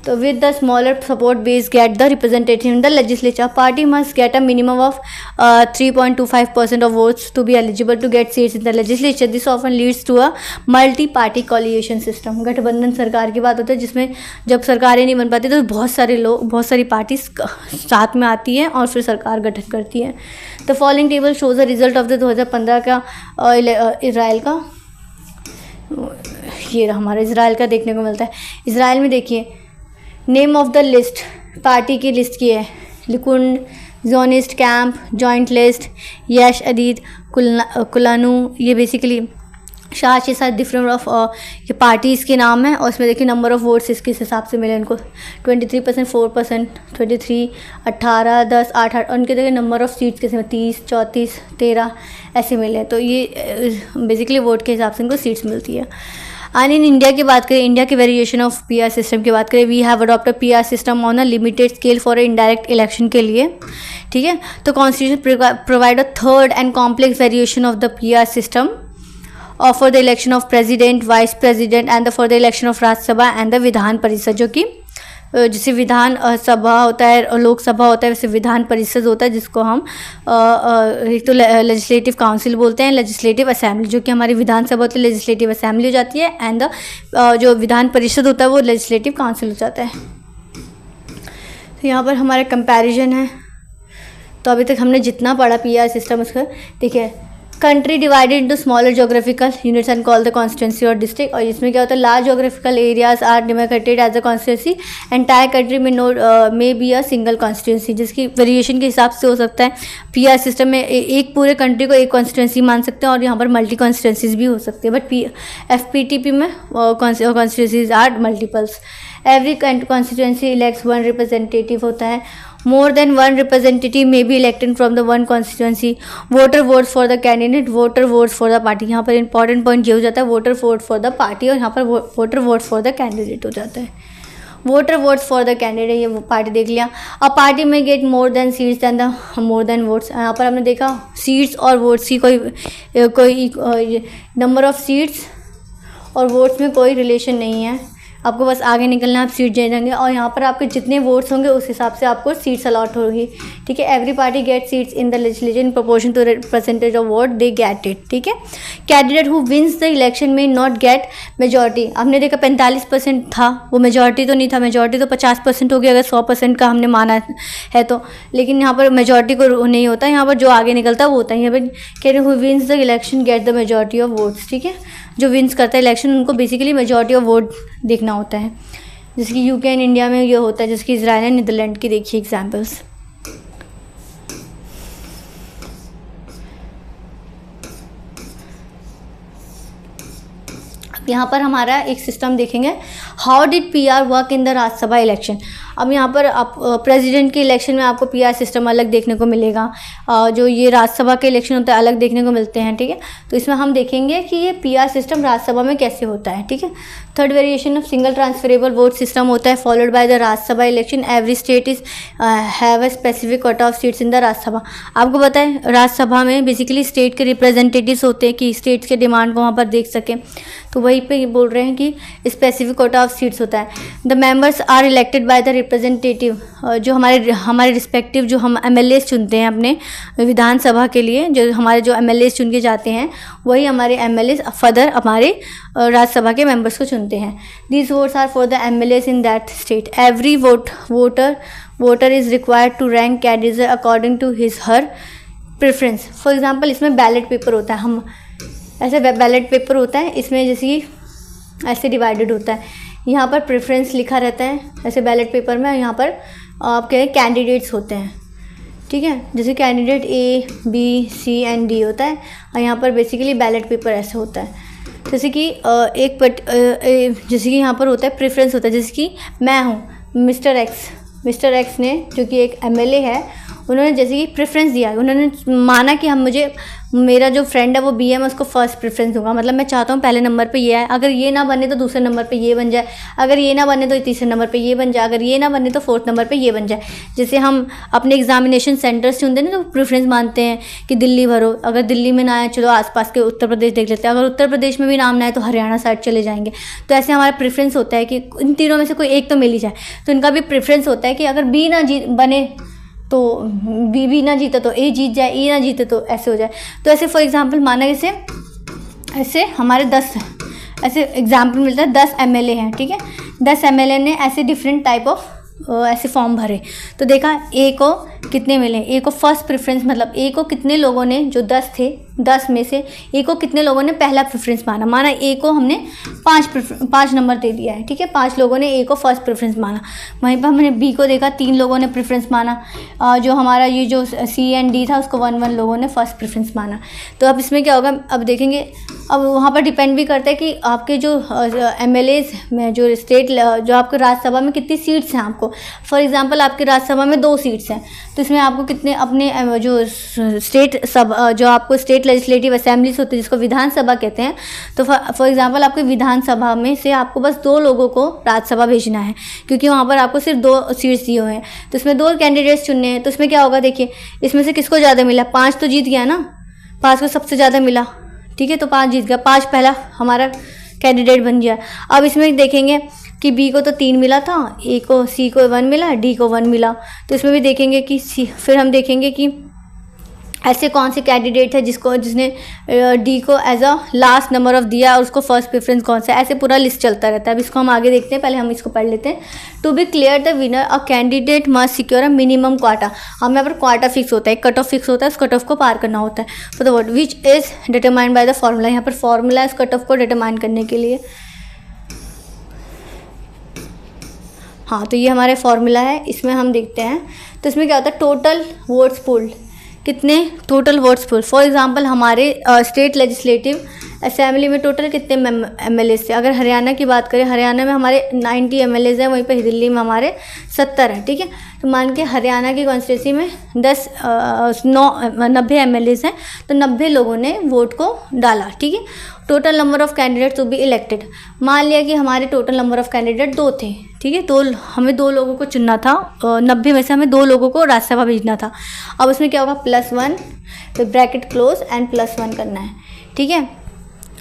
Speaker 1: तो with the smaller support base get the representative in the legislature, party must get a minimum of 3.25% of votes to be eligible to get seats in the legislature. This often leads to a multi party coalition system. गठबंधन सरकार की बात होती है, जिसमें जब सरकारें नहीं बन पाती तो बहुत सारी पार्टीज साथ में आती हैं और फिर सरकार गठन करती है। The following table shows the result of the 2015 का इजराइल का, ये हमारा इजराइल का देखने को मिलता है। इजराइल में देखिए name of the list, party की लिस्ट की है, लिकुड, ज़ोनिस्ट कैंप, जॉइंट लिस्ट, यश अदीद, कुलानू, ये बेसिकली 7 डिफरेंट ऑफ ये पार्टीज़ के नाम है। और इसमें देखिए नंबर ऑफ वोट्स किस हिसाब से मिले उनको, 23%, 4%, 23, 18, 10, 8, उनके देखिए नंबर ऑफ सीट्स कैसे 30, 34, 13 ऐसे मिले। तो ये बेसिकली वोट के हिसाब से इनको सीट्स मिलती है। एंड इन इंडिया की बात करें, इंडिया के वेरिएशन ऑफ PR सिस्टम की बात करें, we have adopted PR system on a limited scale for indirect election के लिए, ठीक है। तो constitution provide a third and complex variation of the PR system for the election of president, vice president and for the election of Rajya Sabha and the Vidhan Parishad, जो कि जैसे विधान सभा होता है और लोकसभा होता है, वैसे विधान परिषद होता है, जिसको हम एक तो लेजिस्लेटिव काउंसिल बोलते हैं, लेजिस्लेटिव असेंबली, जो कि हमारी विधानसभा होती है लेजिस्लेटिव असेंबली हो जाती है, एंड जो विधान परिषद होता है वो लेजिस्लेटिव काउंसिल हो जाता है। तो यहाँ पर हमारा कंपैरिजन है। तो अभी तक हमने जितना पढ़ा PR सिस्टम, उसका देखिए country divided into smaller geographical units and call the constituency और डिस्ट्रिक्ट। और इसमें क्या होता है, large geographical areas are demarcated as a constituency, entire country में no may be a single constituency, जिसकी वेरिएशन के हिसाब से हो सकता है। पीआर सिस्टम में एक पूरे कंट्री को एक कॉन्स्टिट्यूंसी मान सकते हैं और यहाँ पर मल्टी कॉन्स्टिट्यूंसीज भी हो सकती है, बट एफपीटीपी में constituencies are multiples. Every constituency elects one representative होता है। More than one representative may be elected from the one constituency. Voter votes for the candidate, voter votes for the party. यहाँ पर important point ये हो जाता है, voter vote for the party, और यहाँ पर voter votes for the candidate हो जाता है। Voter votes for the candidate, ये पार्टी देख लिया। A party may get more than seats than the more than votes. यहाँ पर हमने देखा सीट्स और वोट्स की कोई नंबर ऑफ सीट्स और वोट्स में कोई रिलेशन नहीं है। आपको बस आगे निकलना है, आप सीट जाएंगे और यहाँ पर आपके जितने वोट्स होंगे उस हिसाब से आपको सीट्स अलॉट होगी। ठीक है, every party get seats in the legislature in proportion to percentage of vote they get it. ठीक है, candidate who wins the election may not get majority. हमने देखा 45% था, वो मेजॉरिटी तो नहीं था, मेजॉरिटी तो 50% होगी अगर 100% का हमने माना है तो, लेकिन यहाँ पर मेजॉरिटी को नहीं होता, यहाँ पर जो आगे निकलता है वो होता है। यहाँ पर candidate who wins the election get the majority of votes. ठीक है, जो विंस करता है इलेक्शन उनको बेसिकली मेजॉरिटी ऑफ वोट देखना होता है, जैसे कि यूके एंड इंडिया में ये होता है, जैसे कि इजराइल एंड नीदरलैंड की देखिए एग्जांपल्स। यहाँ पर हमारा एक सिस्टम देखेंगे, how did PR work in the Rajya Sabha election. अब यहाँ पर आप प्रेसिडेंट के इलेक्शन में आपको पीआर सिस्टम अलग देखने को मिलेगा, जो ये राज्यसभा के इलेक्शन होता है अलग देखने को मिलते हैं। ठीक है, तो इसमें हम देखेंगे कि ये पीआर सिस्टम राज्यसभा में कैसे होता है। ठीक है, third variation of single transferable vote system होता है, followed by the Rajya Sabha election. Every state is have a specific cut off seats in the Rajya Sabha. आपको पता है राज्यसभा में बेसिकली स्टेट के रिप्रेजेंटेटिव्स होते हैं कि स्टेट्स के डिमांड को वहाँ पर देख सकें, तो वहीं पे बोल रहे हैं कि स्पेसिफिक कोटा ऑफ सीट्स होता है। The members are elected by the representative, जो हमारे रिस्पेक्टिव जो हम एमएलए चुनते हैं अपने विधानसभा के लिए, जो हमारे जो एमएलए चुन के जाते हैं वही हमारे एमएलए फर्दर हमारे राज्यसभा के मेंबर्स को चुनते हैं। These votes are for the MLA in that state. Every voter is required to rank candidate according to his her preference. For example इसमें बैलेट पेपर होता है, हम ऐसे बैलेट पेपर होता है, इसमें जैसे कि ऐसे डिवाइडेड होता है, यहाँ पर प्रेफरेंस लिखा रहता है ऐसे बैलेट पेपर में, यहाँ पर आपके कैंडिडेट्स होते हैं। ठीक है, जैसे candidate A B C and D होता है, और यहाँ पर बेसिकली बैलेट पेपर ऐसे होता है। जैसे कि जैसे कि यहाँ पर होता है प्रेफरेंस होता है, जैसे कि मैं हूँ मिस्टर एक्स ने, जो कि एक एमएलए है, उन्होंने जैसे कि प्रेफरेंस दिया, उन्होंने माना कि मेरा जो फ्रेंड है वो बी है, मैं उसको फर्स्ट प्रेफरेंस दूंगा, मतलब मैं चाहता हूँ पहले नंबर पे ये है, अगर ये ना बने तो दूसरे नंबर पे ये बन जाए, अगर ये ना बने तो तीसरे नंबर पे ये बन जाए, अगर ये ना बने तो फोर्थ नंबर पे ये बन जाए। जैसे हम अपने एग्जामिनेशन सेंटर्स चुनते हैं ना, तो प्रेफरेंस मानते हैं कि दिल्ली भरो, अगर दिल्ली में ना आए चलो आसपास के उत्तर प्रदेश देख लेते हैं, अगर उत्तर प्रदेश में भी नाम ना आए तो हरियाणा साइड चले जाएंगे। तो ऐसे हमारा प्रेफरेंस होता है कि इन तीनों में से कोई एक तो मिल ही जाए, तो इनका भी प्रेफरेंस होता है कि अगर बी ना बने तो बी ना जीता तो ए जीत जाए, ए ना जीते तो ऐसे हो जाए। तो ऐसे फॉर एग्जांपल माना ऐसे हमारे 10 ऐसे एग्जांपल मिलता है, 10 एमएलए हैं। ठीक है, 10 एमएलए ने ऐसे डिफरेंट टाइप ऑफ ऐसे फॉर्म भरे, तो देखा ए को कितने मिले, ए को फर्स्ट प्रेफरेंस, मतलब ए को कितने लोगों ने, जो 10 थे 10 में से ए को कितने लोगों ने पहला प्रेफरेंस माना ए को हमने 5 नंबर दे दिया है। ठीक है, 5 लोगों ने ए को फर्स्ट प्रेफरेंस माना। वहीं पर हमने बी को देखा 3 लोगों ने प्रेफरेंस माना, जो हमारा ये जो सी एंड डी था उसको 1 लोगों ने फर्स्ट प्रेफरेंस माना। तो अब इसमें क्या होगा, अब देखेंगे, अब वहाँ पर डिपेंड भी करता है कि आपके जो एमएलएज में जो जो आपके राज्यसभा में कितनी सीट्स हैं आपको। फॉर एग्जांपल आपके राज्यसभा में 2 सीट्स हैं, तो इसमें आपको कितने अपने जो जो आपको स्टेट लेजिस्लेटिव असेंबलीज होती है जिसको विधानसभा कहते हैं, तो फॉर एग्जांपल आपके विधानसभा में से आपको बस 2 लोगों को राज्यसभा भेजना है, क्योंकि वहाँ पर आपको सिर्फ 2 सीट्स दिए हुए हैं, तो इसमें 2 कैंडिडेट्स चुनने हैं। तो इसमें क्या होगा, देखिए इसमें से किसको ज़्यादा मिला, 5 तो जीत गया ना, 5 को सबसे ज़्यादा मिला। ठीक है, तो 5 जीत गया, 5 पहला हमारा कैंडिडेट बन गया। अब इसमें देखेंगे कि बी को तो 3 मिला था, ए को सी को 1 मिला, डी को 1 मिला। तो इसमें भी देखेंगे कि फिर हम देखेंगे कि ऐसे कौन से कैंडिडेट है जिसने डी को as a last number of दिया और उसको फर्स्ट प्रेफरेंस कौन सा है, ऐसे पूरा लिस्ट चलता रहता है। अब इसको हम आगे देखते हैं, पहले हम इसको पढ़ लेते हैं। To be clear the winner a candidate must secure a minimum quota. हम यहाँ पर क्वाटा फिक्स होता है, एक कट ऑफ फिक्स होता है, उस कट ऑफ को पार करना होता है for the word which is determined by the formula. यहाँ पर फॉर्मूला है इस कट ऑफ को डिटरमाइन करने के लिए। हाँ, तो ये हमारे फॉर्मूला है, इसमें हम देखते हैं। तो इसमें क्या होता है, टोटल वोट्स पुल्ड, कितने total votes pulled. For example हमारे स्टेट लेजिस्लेटिव असेंबली में टोटल कितने MLA थे। अगर हरियाणा की बात करें, हरियाणा में हमारे 90 MLA हैं, वहीं पर दिल्ली में हमारे 70 हैं, ठीक है। तो मान के हरियाणा की कॉन्स्टिट्यूंसी में 90 MLA हैं, तो 90 लोगों ने वोट को डाला, ठीक है। Total number of candidate to be elected, मान लिया कि हमारे टोटल नंबर ऑफ कैंडिडेट 2 थे, ठीक है। तो हमें 2 लोगों को चुनना था, 90 में से हमें 2 लोगों को राज्यसभा भेजना था। अब उसमें क्या होगा, +1 तो ब्रैकेट क्लोज एंड +1 करना है, ठीक है।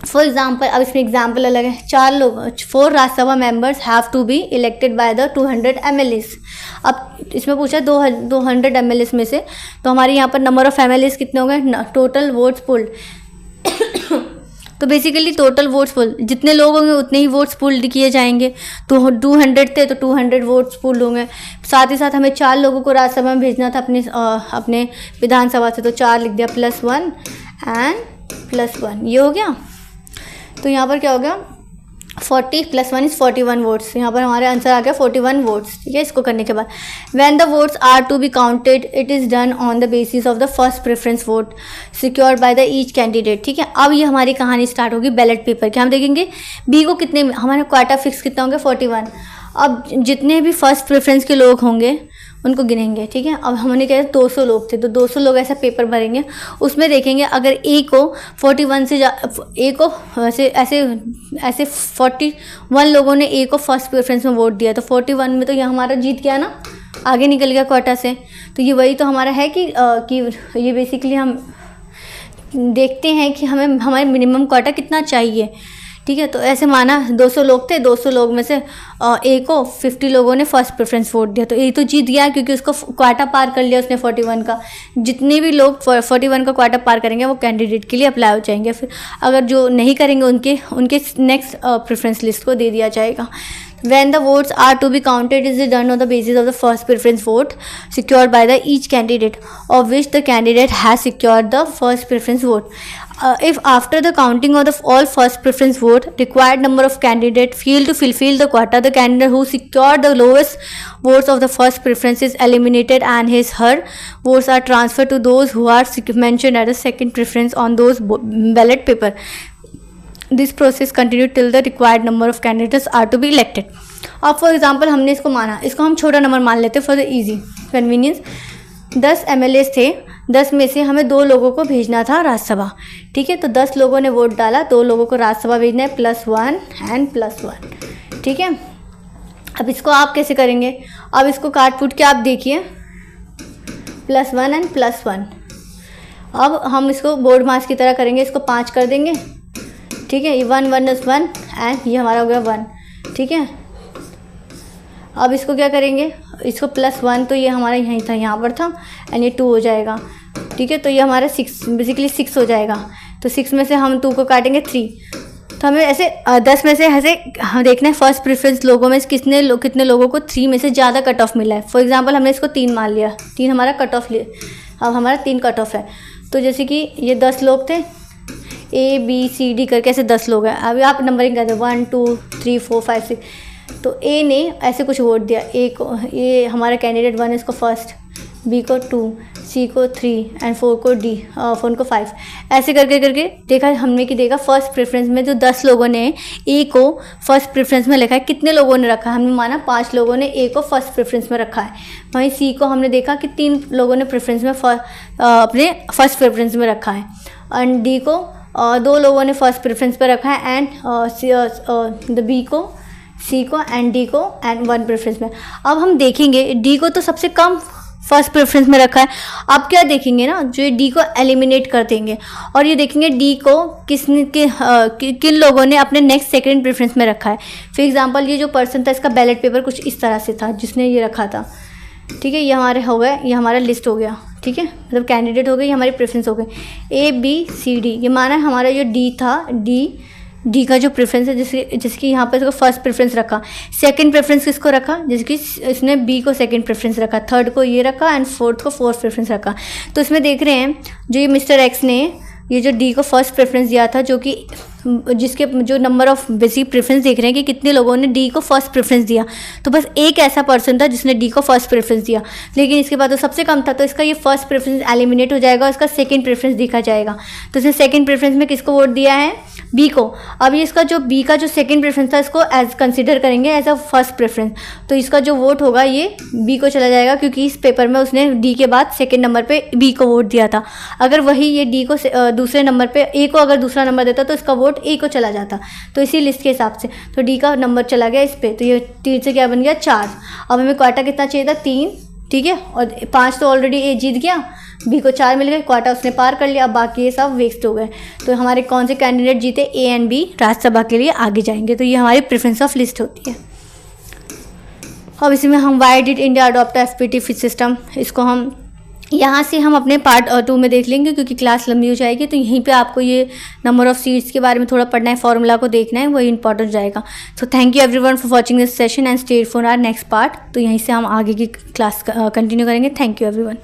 Speaker 1: फॉर एग्जाम्पल, अब इसमें एग्जाम्पल अलग है, 4 Rajya Sabha members have to be elected by the 200 MLAs। अब इसमें पूछा 200 MLAs में से, तो हमारे यहाँ पर नंबर ऑफ MLAs कितने हो गए, टोटल वोट्स पुल्ड। तो बेसिकली टोटल वोट्स पुल्ड, जितने लोग होंगे उतने ही वोट्स पुल्ड किए जाएंगे। तो 200 थे तो 200 वोट्स पुल्ड होंगे। साथ ही साथ हमें 4 लोगों को राज्यसभा में भेजना था अपने विधानसभा से, तो 4 लिख दिया, +1 एंड +1, ये हो गया। तो यहाँ पर क्या हो गया, 40 + 1 इज 41 वोट्स। यहाँ पर हमारे आंसर आ गया 41 वोट्स, ठीक है। इसको करने के बाद when the votes are to be counted it is done on the basis of the first preference vote secured by the each candidate, ठीक है। अब ये हमारी कहानी स्टार्ट होगी बैलेट पेपर की। हम देखेंगे बी को कितने, हमारे क्वाटा फिक्स कितना होंगे, 41। अब जितने भी फर्स्ट प्रेफरेंस के लोग होंगे उनको गिनेंगे, ठीक है। अब हमने क्या 200 लोग थे, तो 200 लोग ऐसा पेपर भरेंगे, उसमें देखेंगे अगर ए को 41 से ए को ऐसे 41 लोगों ने ए को फर्स्ट प्रेफरेंस में वोट दिया, तो 41 में तो ये हमारा जीत गया ना, आगे निकल गया क्वाटा से। तो ये वही तो हमारा है कि ये बेसिकली हम देखते हैं कि हमें हमारे मिनिमम क्वाटा कितना चाहिए, ठीक है। तो ऐसे माना 200 लोग थे, 200 लोग में से ए को 50 लोगों ने फर्स्ट प्रेफरेंस वोट दिया, तो ए तो जीत गया क्योंकि उसको क्वाटा पार कर लिया उसने 41 का। जितने भी लोग 41 का क्वाटा पार करेंगे वो कैंडिडेट के लिए अप्लाई हो जाएंगे। फिर अगर जो नहीं करेंगे उनके नेक्स्ट प्रेफरेंस लिस्ट को दे दिया जाएगा। When the votes are to be counted, it is done on the basis of the first preference vote secured by the each candidate, of which the candidate has secured the first preference vote. If after the counting of all first preference vote, required number of candidates fail to fulfill the quota, the candidate who secured the lowest votes of the first preference is eliminated, and her votes are transferred to those who are mentioned as the second preference on those ballot paper. This process continued till the required number of candidates are to be elected. अब for example हमने इसको माना, इसको हम छोटा number मान लेते हैं for the easy convenience. 10 MLAs थे, 10 में से हमें 2 लोगों को भेजना था राज्यसभा, ठीक है। तो 10 लोगों ने वोट डाला, 2 लोगों को राज्यसभा भेजना है, +1 एंड +1, ठीक है। अब इसको आप कैसे करेंगे, अब इसको काट फूट के आप देखिए, +1 एंड +1। अब हम इसको बोर्ड मास की तरह करेंगे, इसको 5 कर देंगे, ठीक है। ये 1 is 1 एंड ये हमारा हो गया 1, ठीक है। अब इसको क्या करेंगे, इसको +1 तो ये हमारा यहीं था, यहाँ पर था, एंड ये 2 हो जाएगा, ठीक है। तो ये हमारा 6 बेसिकली 6 हो जाएगा। तो 6 में से हम 2 को काटेंगे 3। तो हमें ऐसे 10 में से ऐसे हम देखना है फर्स्ट प्रेफरेंस लोगों में कितने लोगों को 3 में से ज़्यादा कट ऑफ मिला है। फॉर एग्जांपल हमने इसको 3 मान लिया, 3 हमारा कट ऑफ ले, अब हमारा 3 कट ऑफ है। तो जैसे कि ये 10 लोग थे, ABCD करके ऐसे 10 लोग हैं। अभी आप नंबरिंग कर दो 1 2 3 4 5 6। तो ए ने ऐसे कुछ वोट दिया, ए को, ये हमारा कैंडिडेट 1 इसको फर्स्ट, बी को 2, सी को 3 एंड 4 को डी, 4 को 5। ऐसे करके देखा हमने कि देखा फर्स्ट प्रेफरेंस में जो 10 लोगों ने ए को फर्स्ट प्रेफरेंस में लिखा है, कितने लोगों ने रखा है, हमने माना 5 लोगों ने ए को फर्स्ट प्रेफरेंस में रखा है। वहीं सी को हमने देखा कि 3 लोगों ने प्रेफरेंस में अपने फर्स्ट प्रेफरेंस में रखा है, एंड डी को 2 लोगों ने फर्स्ट प्रेफरेंस पर रखा है, एंड बी को, सी को एंड डी को एंड 1 प्रेफरेंस में। अब हम देखेंगे डी को तो सबसे कम फर्स्ट प्रेफरेंस में रखा है। अब क्या देखेंगे ना, जो डी को एलिमिनेट कर देंगे और ये देखेंगे डी को किन लोगों ने अपने नेक्स्ट सेकंड प्रेफरेंस में रखा है। फॉर एग्जांपल ये जो पर्सन था इसका बैलेट पेपर कुछ इस तरह से था जिसने ये रखा था, ठीक है। ये हमारे हो गए, ये हमारा लिस्ट हो गया, ठीक है। ठीक है, मतलब कैंडिडेट हो गई, हमारी प्रेफरेंस हो गई। ABCD, ये माना हमारा जो D था, डी का जो प्रेफरेंस है, जिसकी यहाँ पर इसको फर्स्ट प्रेफरेंस रखा, सेकंड प्रेफरेंस किसको रखा, जिसकी इसने बी को सेकंड प्रेफरेंस रखा, थर्ड को ये रखा एंड फोर्थ को फोर्थ प्रेफरेंस रखा। तो इसमें देख रहे हैं जो ये मिस्टर एक्स ने ये जो डी को फर्स्ट प्रेफरेंस दिया था, जो कि जिसके जो नंबर ऑफ बेसिक प्रेफरेंस देख रहे हैं कि कितने लोगों ने डी को फर्स्ट प्रेफरेंस दिया, तो बस एक ऐसा पर्सन था जिसने डी को फर्स्ट प्रेफरेंस दिया, लेकिन इसके बाद तो सबसे कम था, तो इसका ये फर्स्ट प्रेफरेंस एलिमिनेट हो जाएगा और इसका सेकंड प्रेफरेंस देखा जाएगा। तो इसने सेकंड प्रेफरेंस में किसको वोट दिया है, बी को। अब ये इसका जो बी का जो सेकंड प्रेफरेंस था, इसको एज कंसिडर करेंगे एज अ फर्स्ट प्रेफरेंस, तो इसका जो वोट होगा ये बी को चला जाएगा, क्योंकि इस पेपर में उसने डी के बाद सेकंड नंबर पे बी को वोट दिया था। अगर वही ये डी को दूसरे नंबर पे ए को अगर दूसरा नंबर देता तो इसका वोट ए को चला जाता। तो इसी लिस्ट के हिसाब से तो डी का नंबर चला गया इस पे, तो ये 3 से क्या बन गया 4। अब हमें क्वार्टा कितना चाहिए था, 3, ठीक है, और 5 तो ऑलरेडी ए जीत गया, बी को 4 मिल गए, क्वार्टा उसने पार कर लिया, अब बाकी ये सब वेस्ट हो गए। तो हमारे कौन से कैंडिडेट जीते, ए एंड बी राज्यसभा के लिए आगे जाएंगे। तो ये हमारी प्रेफरेंस ऑफ लिस्ट होती है। अब इसमें हम why did India adopt FPT system, इसको हम यहाँ से हम अपने पार्ट 2 में देख लेंगे, क्योंकि क्लास लंबी हो जाएगी। तो यहीं पे आपको ये नंबर ऑफ सीट्स के बारे में थोड़ा पढ़ना है, फॉर्मूला को देखना है, वही इंपॉर्टेंट जाएगा। So thank you everyone for watching this session and stay for our next part. तो यहीं से हम आगे की क्लास कंटिन्यू करेंगे। Thank you everyone.